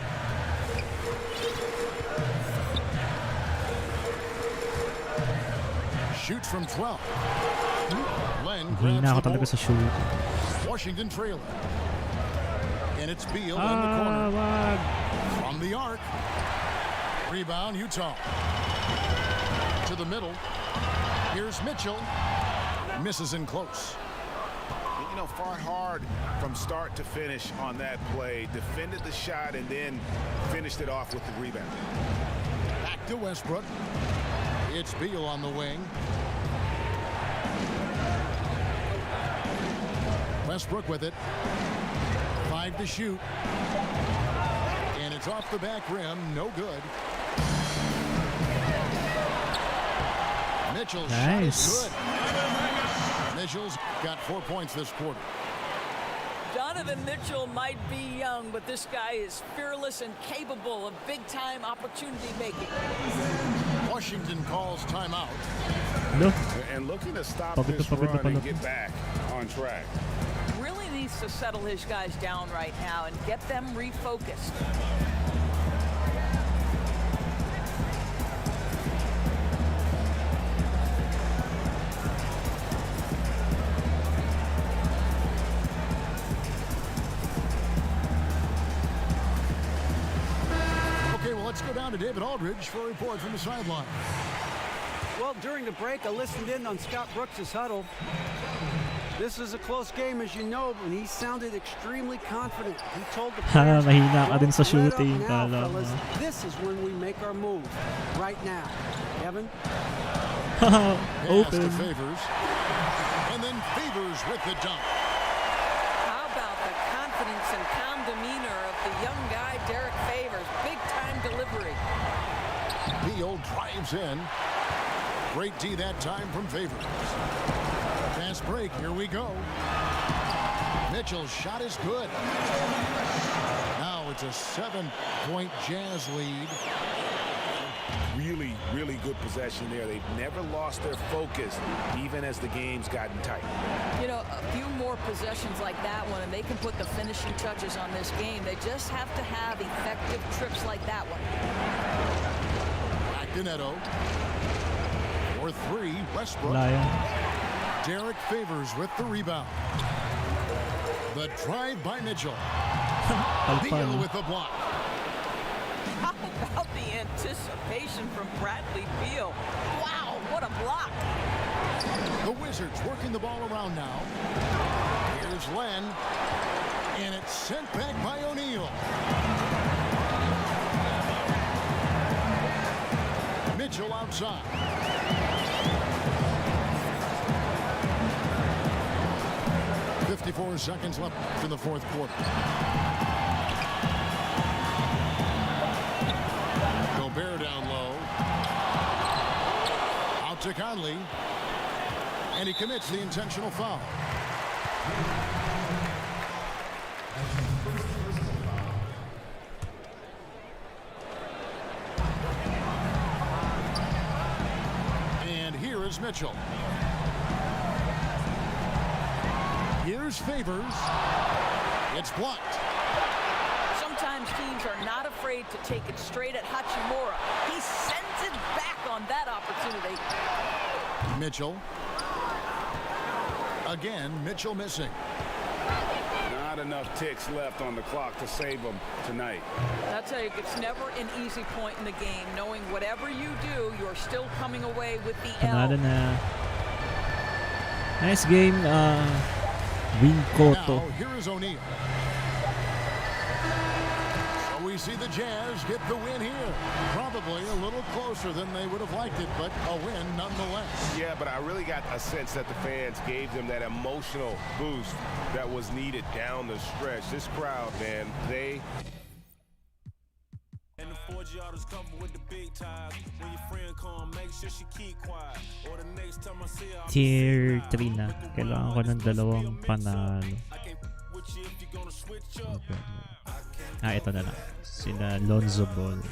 Shoots from 12. Len grabs Hina ako the talaga sa shoot. ball. Washington trailing. And it's Beal in the corner. Wag. From the arc. Rebound, Utah. To the middle. Here's Mitchell. Misses in close. You know, fought hard from start to finish on that play. Defended the shot and then finished it off with the rebound. Back to Westbrook. It's Beal on the wing. Westbrook with it. 5 to shoot. And it's off the back rim. No good. Mitchell's shot is good. Mitchell's got 4 points this quarter. Donovan Mitchell might be young, but this guy is fearless and capable of big-time opportunity making. Washington calls timeout. No. And looking to stop Pagod this na pagod na run and pala. get back on track. Really needs to settle his guys down right now and get them refocused. Okay, well, let's go down to David Aldridge for a report from the sideline. Well, during the break, I listened in on Scott Brooks' huddle. This is a close game, as you know, and he sounded extremely confident. He told the players, mahina ka din sa "Don't let up shooting, now, kala mo." fellas. This is when we make our move. Right now. Kevin? Pass to Open. Favors. And then Favors with the dunk. How about the confidence and calm demeanor of the young guy, Derek Favors? Big-time delivery. Beal drives in. Great D that time from Favors. Fast break. Here we go. Mitchell's shot is good. Now it's a 7-point Jazz lead. Really, really good possession there. They've never lost their focus, even as the game's gotten tight. You know, a few more possessions like that one, and they can put the finishing touches on this game. They just have to have effective trips like that one. Back to Neto. For 3, Westbrook. Wala yan. Derek Favors with the rebound. The drive by Mitchell. Beal Alpan. with the block. How about the anticipation from Bradley Beal? Wow, what a block. The Wizards working the ball around now. Here's Len. And it's sent back by O'Neal. Mitchell outside. .54 seconds left in the fourth quarter. Gobert down low. Out to Conley. And he commits the intentional foul. And here is Mitchell. Here's Favors. It's blocked. Sometimes teams are not afraid to take it straight at Hachimura. He sends it back on that opportunity. Mitchell. Again, Mitchell missing. Not enough ticks left on the clock to save them tonight. I'll tell you, it's never an easy point in the game, knowing whatever you do, you're still coming away with the Panalo L. na. Nice game, Wing Koto. Now, here is O'Neal. So we see the Jazz get the win here. Probably a little closer than they would have liked it, but a win nonetheless. Yeah, but I really got a sense that the fans gave them that emotional boost that was needed down the stretch. This crowd, man, they... And the 4G's covered with the big ties. When your friend come, make sure she keep quiet. Or the next time I see her, Tier 3 na. Kailangan ko ng dalawang panalo. Okay. Ito na lang. Sila Lonzo Ball.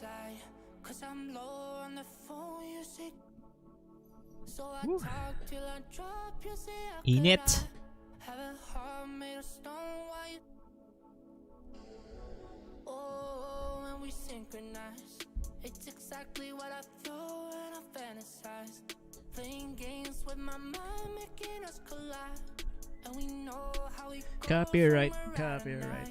side, 'cause I'm low on the phone, you say. So I talk till I drop, you say I Init. have a heart made of stone, why you? Oh, when we synchronize, it's exactly what I thought and I fantasize. Playing games with my mind, making us collide. And we know how we go. Copyright. Copyright.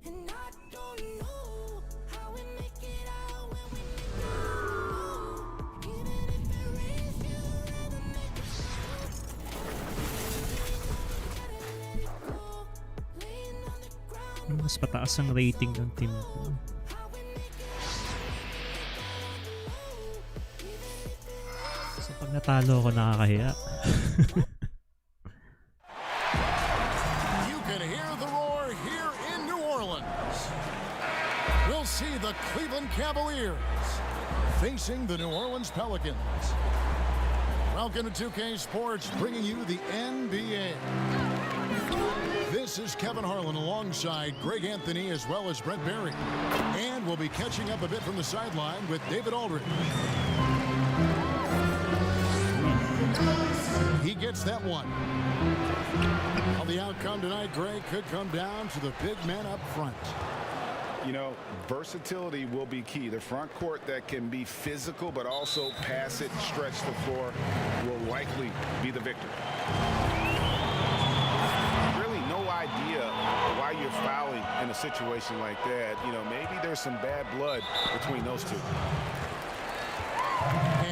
And I don't know how we make it out when we make it out. Even if it rains, you'd rather make it snow. Gotta let it go. Laying on the ground. Mas pataas ang rating ng team ko. So pag natalo ako, nakakahiya. You can hear the roar here in New Orleans. We'll see the Cleveland Cavaliers facing the New Orleans Pelicans. Welcome to 2K Sports, bringing you the NBA. This is Kevin Harlan alongside Greg Anthony as well as Brent Barry. And we'll be catching up a bit from the sideline with David Aldridge. He gets that one. Well, the outcome tonight, Greg, could come down to the big men up front. You know, versatility will be key. The front court that can be physical but also pass it, stretch the floor will likely be the victor. Really no idea why you're fouling in a situation like that. You know, maybe there's some bad blood between those two.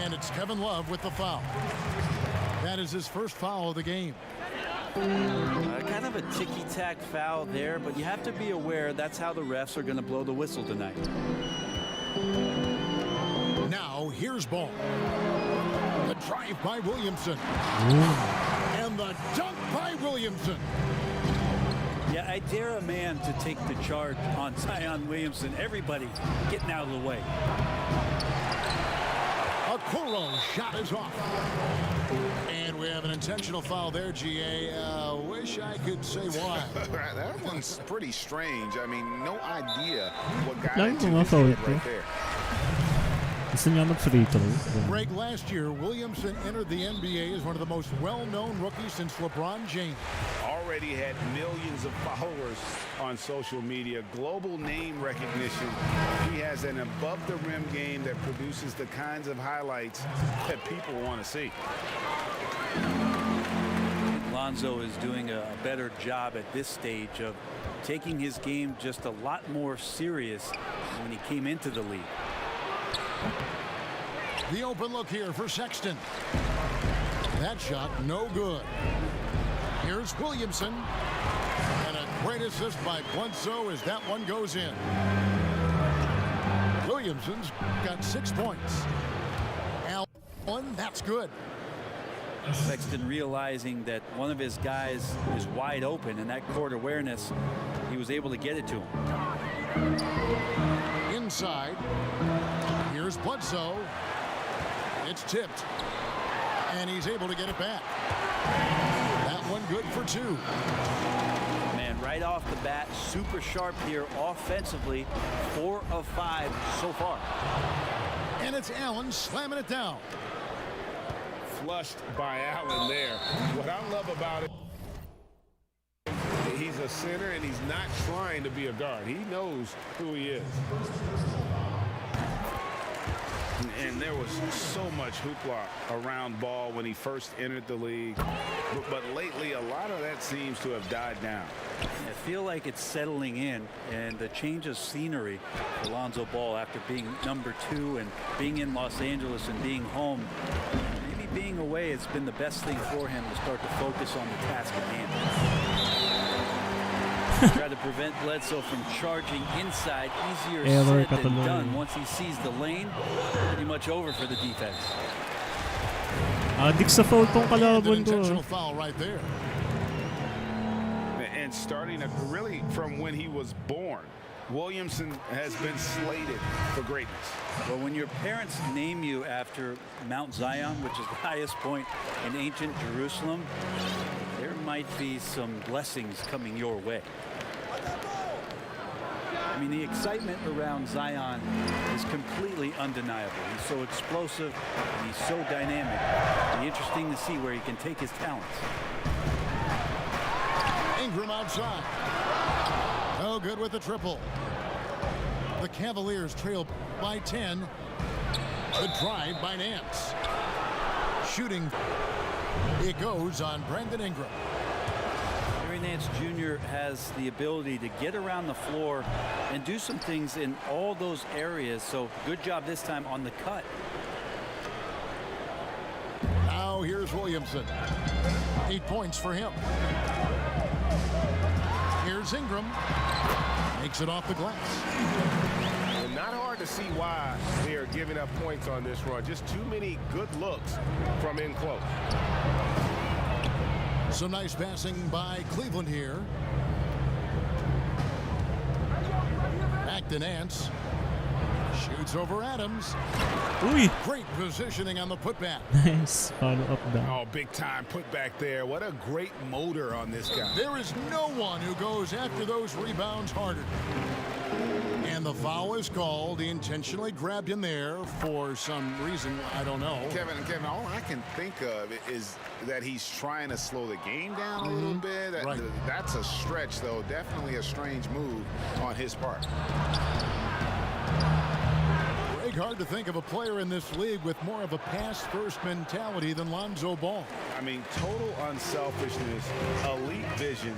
And it's Kevin Love with the foul. That is his first foul of the game. Kind of a ticky-tack foul there, but you have to be aware that's how the refs are going to blow the whistle tonight. Now, here's ball. The drive by Williamson. And the dunk by Williamson. Yeah, I dare a man to take the charge on Zion Williamson. Everybody getting out of the way. Okoro's shot is off. And we have an intentional foul there, GA. Wish I could say why. That one's pretty strange. I mean, no idea what got Lang into mga his foul head ito. right there. Gusto niya mag-free throw. Greg, last year, Williamson entered the NBA as one of the most well-known rookies since LeBron James. Already had millions of followers on social media, global name recognition. He has an above-the-rim game that produces the kinds of highlights that people want to see. Lonzo is doing a better job at this stage of taking his game just a lot more serious when he came into the league. The open look here for Sexton. That shot no good. Here's Williamson. And a great assist by Bledsoe as that one goes in. Williamson's got 6 points. Allen, that's good. Sexton realizing that one of his guys is wide open, and that court awareness, he was able to get it to him. Inside. Here's Bledsoe. It's tipped. And he's able to get it back. That one good for 2. Man, right off the bat, super sharp here offensively. 4 of 5 so far. And it's Allen slamming it down. Flushed by Allen there. What I love about it, he's a center and he's not trying to be a guard. He knows who he is. And there was so much hoopla around Ball when he first entered the league. But lately, a lot of that seems to have died down. I feel like it's settling in, and the change of scenery for Lonzo Ball after being number 2 and being in Los Angeles and being home. Maybe being away has been the best thing for him to start to focus on the task at hand. Try to prevent Bledsoe from charging inside. Easier said than done. Once he sees the lane, pretty much over for the defense. Adik sa foul tong kalaban ko. Intentional foul right there. And starting really from when he was born, Williamson has been slated for greatness. Well, when your parents name you after Mount Zion, which is the highest point in ancient Jerusalem, there might be some blessings coming your way. I mean, the excitement around Zion is completely undeniable. He's so explosive and he's so dynamic. It'll be interesting to see where he can take his talents. Ingram outside. No good with the triple. The Cavaliers trail by 10. The drive by Nance. Shooting. It goes on Brandon Ingram. Larry Nance Jr. has the ability to get around the floor and do some things in all those areas. So good job this time on the cut. Now here's Williamson. 8 points for him. Here's Ingram. Makes it off the glass. And not hard to see why they are giving up points on this run. Just too many good looks from in close. Some nice passing by Cleveland here. Back to Nance. Shoots over Adams. Uy! Great positioning on the putback. Nice follow-up down. Oh, big time putback there. What a great motor on this guy. There is no one who goes after those rebounds harder. And the foul is called. He intentionally grabbed him there for some reason. I don't know. Kevin, all I can think of is that he's trying to slow the game down a little bit. Right. That's a stretch, though. Definitely a strange move on his part. Hard to think of a player in this league with more of a pass-first mentality than Lonzo Ball. I mean, total unselfishness, elite vision.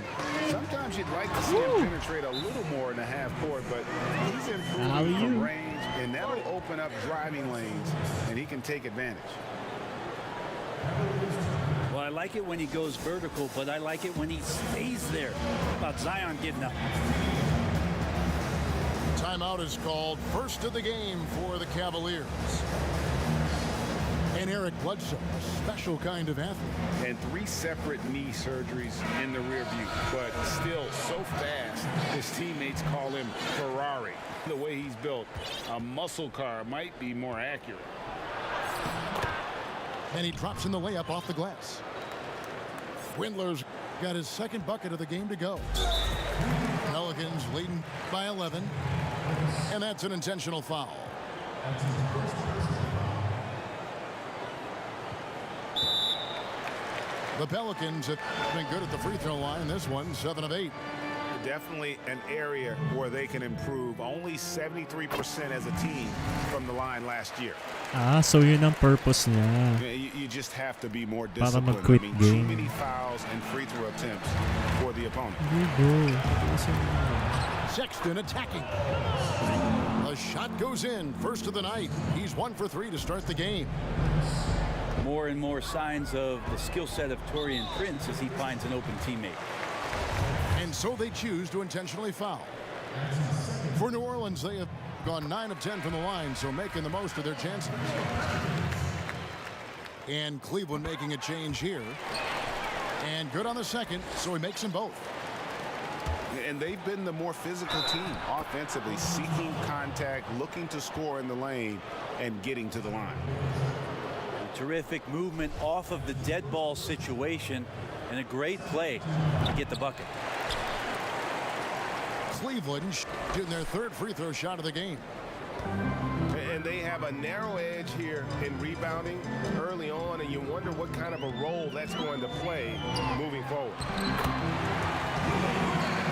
Sometimes you'd like to see him penetrate a little more in the half court, but he's improving from range, and that'll open up driving lanes, and he can take advantage. Well, I like it when he goes vertical, but I like it when he stays there. How about Zion getting up? Timeout is called. First of the game for the Cavaliers. And Eric Bledsoe, special kind of athlete. And 3 separate knee surgeries in the rear view, but still so fast, his teammates call him Ferrari. The way he's built, a muscle car might be more accurate. And he drops in the layup off the glass. Windler's got his second bucket of the game to go. Pelicans leading by 11. And that's an intentional foul. The Pelicans have been good at the free throw line. This one, 7 of 8. Definitely an area where they can improve. Only 73% as a team from the line last year. Ah, so yun ang purpose niya. You just have to be more Para disciplined. mag-quit Too game. many fouls and free throw attempts for the opponent. Sexton attacking. A shot goes in. First of the night. He's 1 for 3 to start the game. More and more signs of the skill set of Taurean Prince as he finds an open teammate. And so they choose to intentionally foul. For New Orleans, they have gone 9 of 10 from the line, so making the most of their chances. And Cleveland making a change here. And good on the second, so he makes them both. And they've been the more physical team offensively, seeking contact, looking to score in the lane, and getting to the line. Terrific movement off of the dead ball situation and a great play to get the bucket. Cleveland shooting their third free throw shot of the game. And they have a narrow edge here in rebounding early on, and you wonder what kind of a role that's going to play moving forward.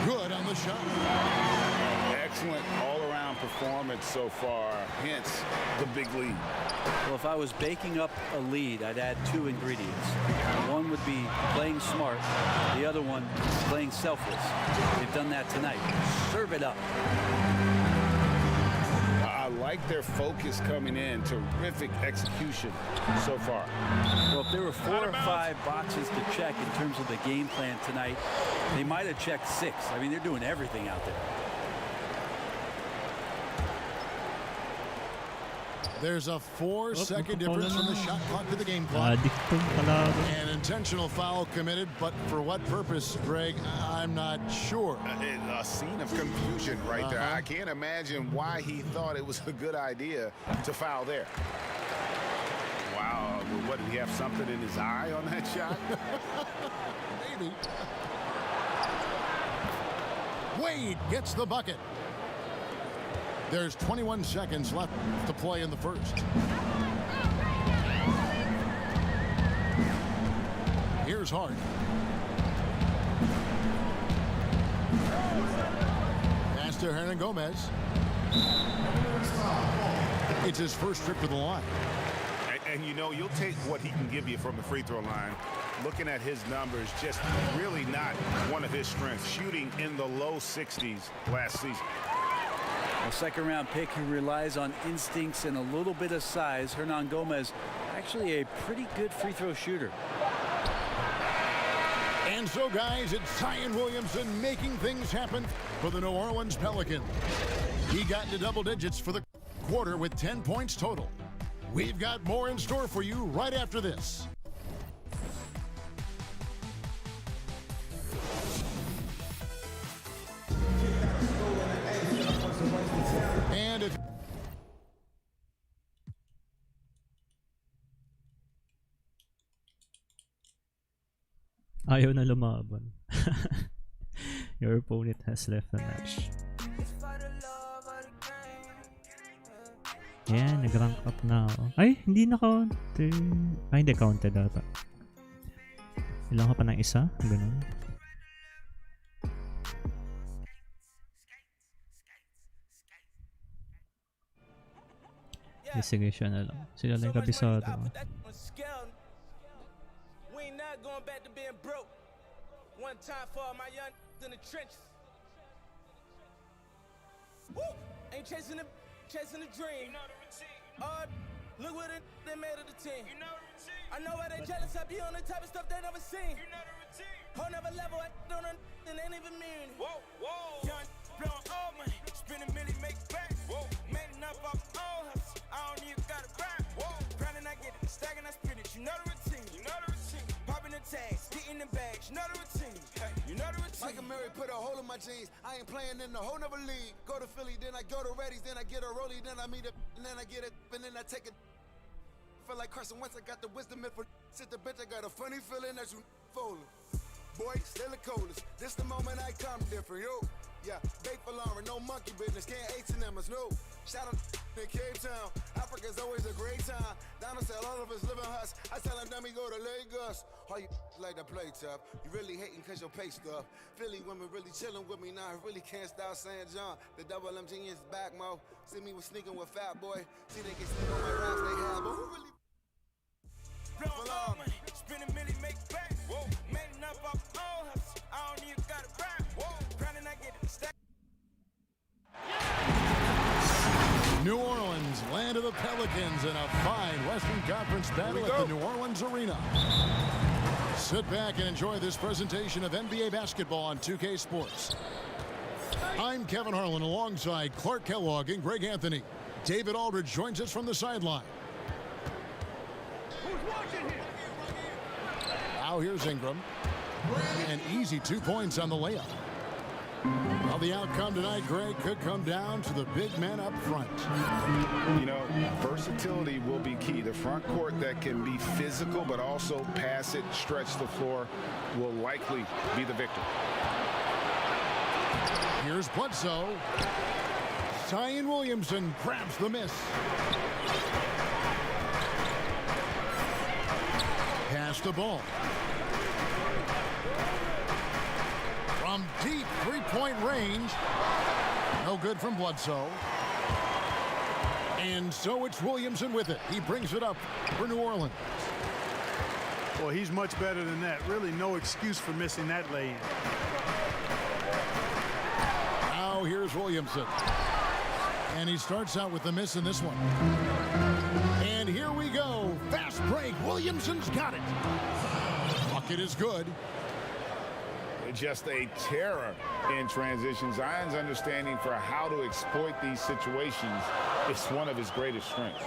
Good on the shot. Excellent all-around performance so far, hence the big lead. Well, if I was baking up a lead, I'd add 2 ingredients. One would be playing smart. The other one, playing selfless. They've done that tonight. Serve it up. I like their focus coming in. Terrific execution so far. Well, if there were 4 or 5 boxes to check in terms of the game plan tonight, they might have checked 6. I mean, they're doing everything out there. There's a 4-second difference from the shot clock to the game clock. An intentional foul committed, but for what purpose, Greg, I'm not sure. A scene of confusion right there. I can't imagine why he thought it was a good idea to foul there. Wow, what, did he have something in his eye on that shot? Maybe. Wade gets the bucket. There's 21 seconds left to play in the first. Here's Hart. Pass to Hernan Gomez. It's his first trip to the line. And you know, you'll take what he can give you from the free throw line. Looking at his numbers, just really not one of his strengths. Shooting in the low 60s last season. A second-round pick who relies on instincts and a little bit of size. Hernan Gomez, actually a pretty good free throw shooter. And so, guys, it's Zion Williamson making things happen for the New Orleans Pelicans. He got into double digits for the quarter with 10 points total. We've got more in store for you right after this. And if ayaw na lumaban. Your opponent has left the match. Yan, nag-rank up na ako. Ay, hindi na-counted. Ay, hindi counted ata. Ilang ka pa ng isa? Ganun. Sige, siya na lang. Sila lang yung kabisado. We ain't not going back to being broke. One time for all my young in the trenches. Woo! Ain't chasing the dream. You know the routine. Look what they made of the team. You know the routine. I know why they jealous. I be on the type of stuff they never seen. You know the routine. Whole never level. I don't know and ain't even mean. Whoa, whoa. Young blowing all money. Spending million, make back. Whoa. Made enough off my own hustle. I don't even gotta rap. Whoa. Grinding, I get it. Stacking, I spin it. You know the routine. You know the routine. Popping the tags, getting the bags. You know the routine. Hey, you know the routine. Michael Murray put a hole in my jeans. I ain't playing in the whole nother league. Go to Philly, then I go to Reddy's, then I get a rollie, then I meet a, and then I get it, and then I take it. Feel like Carson Wentz, I got the wisdom and for sit the bitch, I got a funny feeling that you folding. Boy, still the coldest. This the moment I come different, yo. Yeah, bait for Lauren, no monkey business, can't H&M's, no. Shout out in Cape Town, Africa's always a great time. Donald said all of us live in huts. I tell him, dummy, go to Lagos. All you like to play tough. You really hating cause your pay stuff. Philly women really chilling with me now. I really can't stop saying John. The double M genius back, mo. See me with sneaking with Fat Boy. See they get sneak on my raps they have, but who really blowing all money, spending million, make back. Whoa, made enough off my own hustle. I don't even gotta rap. Whoa, grinding, I get it. Stack. New Orleans, land of the Pelicans, in a fine Western Conference battle at the New Orleans Arena. Sit back and enjoy this presentation of NBA basketball on 2K Sports. I'm Kevin Harlan alongside Clark Kellogg and Greg Anthony. David Aldridge joins us from the sideline. Now here's Ingram. And easy 2 points on the layup. Well, the outcome tonight, Greg, could come down to the big men up front. You know, versatility will be key. The front court that can be physical but also pass it, stretch the floor will likely be the victor. Here's Bledsoe. Zion Williamson grabs the miss. Pass the ball. From deep three-point range. No good from Bledsoe. And so it's Williamson with it. He brings it up for New Orleans. Well, he's much better than that. Really no excuse for missing that lay-in. Now here's Williamson. And he starts out with the miss in this one. And here we go. Fast break. Williamson's got it. Bucket is good. Just a terror in transition. Zion's understanding for how to exploit these situations is one of his greatest strengths.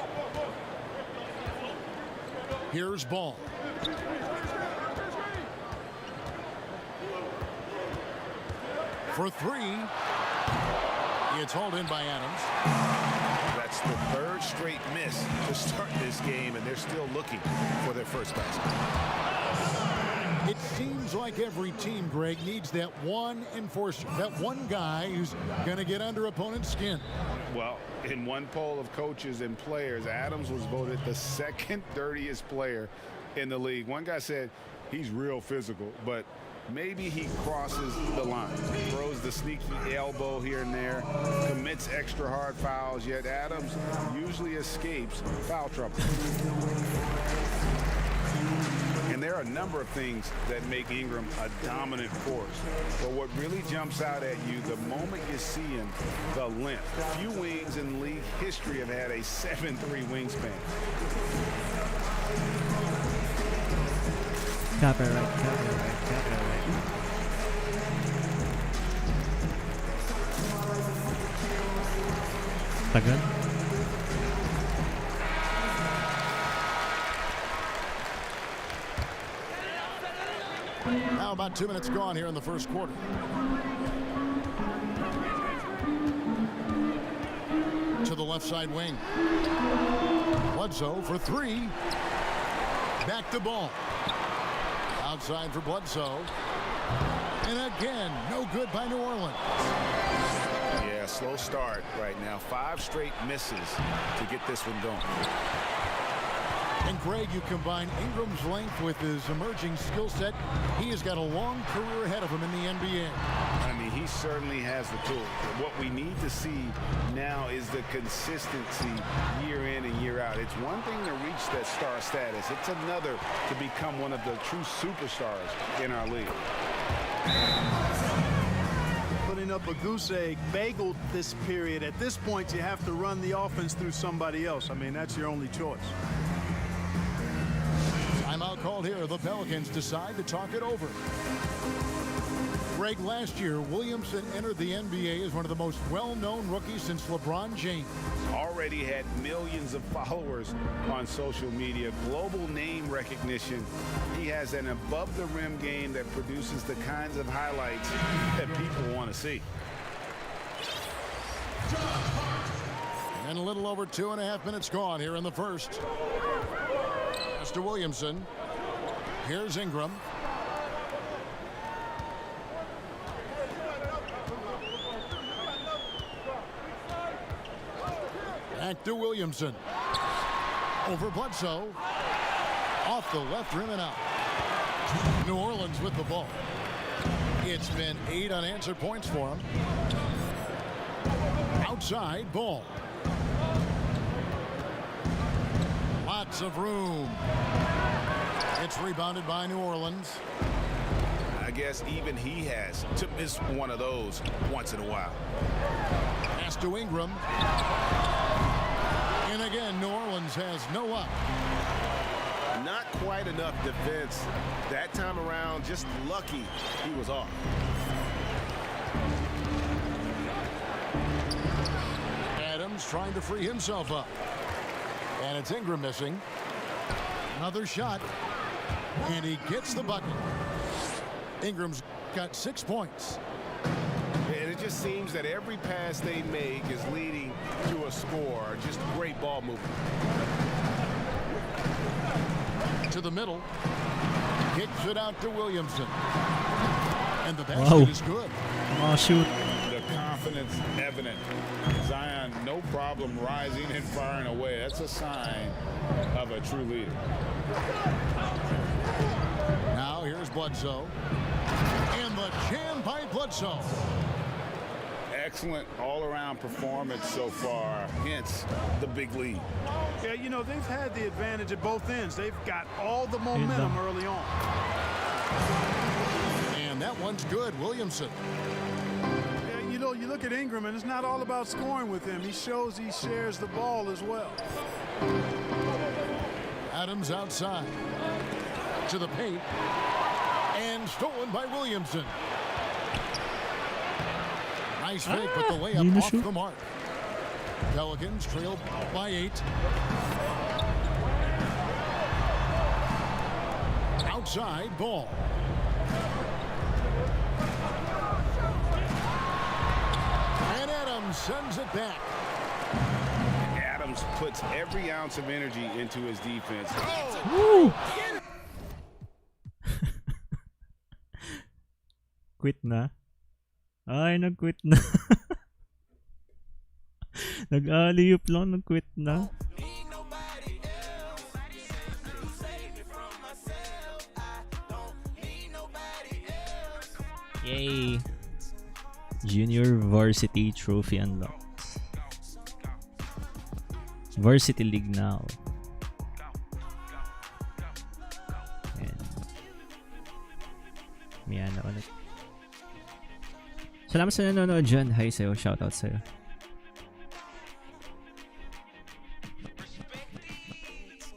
Here's Ball. For three. It's hauled in by Adams. That's the third straight miss to start this game, and they're still looking for their first basket. It seems like every team, Greg, needs that one enforcer, that one guy who's going to get under opponent's skin. Well, in one poll of coaches and players, Adams was voted the second dirtiest player in the league. One guy said he's real physical, but maybe he crosses the line, throws the sneaky elbow here and there, commits extra hard fouls, yet Adams usually escapes foul trouble. And there are a number of things that make Ingram a dominant force. But what really jumps out at you the moment you see him, the length. Few wings in league history have had a 7'3" wingspan. Copyright. Tagal. Now about 2 minutes gone here in the first quarter. To the left side wing. Bledsoe for three. Back to ball. Outside for Bledsoe. And again, no good by New Orleans. Yeah, slow start right now. 5 straight misses to get this one going. And Greg, you combine Ingram's length with his emerging skill set. He has got a long career ahead of him in the NBA. I mean, he certainly has the tools. But what we need to see now is the consistency year in and year out. It's one thing to reach that star status. It's another to become one of the true superstars in our league. Putting up a goose egg, bageled this period. At this point, you have to run the offense through somebody else. I mean, that's your only choice. Timeout called here. The Pelicans decide to talk it over. Greg, last year, Williamson entered the NBA as one of the most well-known rookies since LeBron James. Already had millions of followers on social media, global name recognition. He has an above-the-rim game that produces the kinds of highlights that people want to see. And a little over 2.5 minutes gone here in the first. Pass to Williamson. Here's Ingram. Back to Williamson. Over Bledsoe. Off the left rim and out. New Orleans with the ball. It's been 8 unanswered points for him. Outside ball. Lots of room. It's rebounded by New Orleans. I guess even he has to miss one of those once in a while. Pass to Ingram. And again, New Orleans has no up. Not quite enough defense that time around. Just lucky he was off. Adams trying to free himself up. And it's Ingram missing. Another shot. And he gets the bucket. Ingram's got 6 points. And it just seems that every pass they make is leading to a score. Just great ball movement. To the middle. Kicks it out to Williamson. And the basket is good. Oh, shoot. The confidence evident. Zion, no problem rising and firing away. That's a sign of a true leader. Now here's Bledsoe. And the jam by Bledsoe. Excellent all-around performance so far, hence the big lead. Yeah, you know, they've had the advantage at both ends. They've got all the momentum early on. And that one's good, Williamson. Yeah, you know, you look at Ingram, and it's not all about scoring with him. He shows he shares the ball as well. Adams outside. To the paint. And stolen by Williamson. Nice fake, but the layup off the mark. Pelicans trail by 8. Outside ball. And Adams sends it back. Adams puts every ounce of energy into his defense. Woo! Quit na? Ay, nag-quit na. Nag-alley-oop lang, nag-quit na. Yay! Junior Varsity Trophy unlocked. Varsity League now. And may ano ulit. Salamat sa nanonood dyan. Hi sa'yo. Shoutout sa'yo.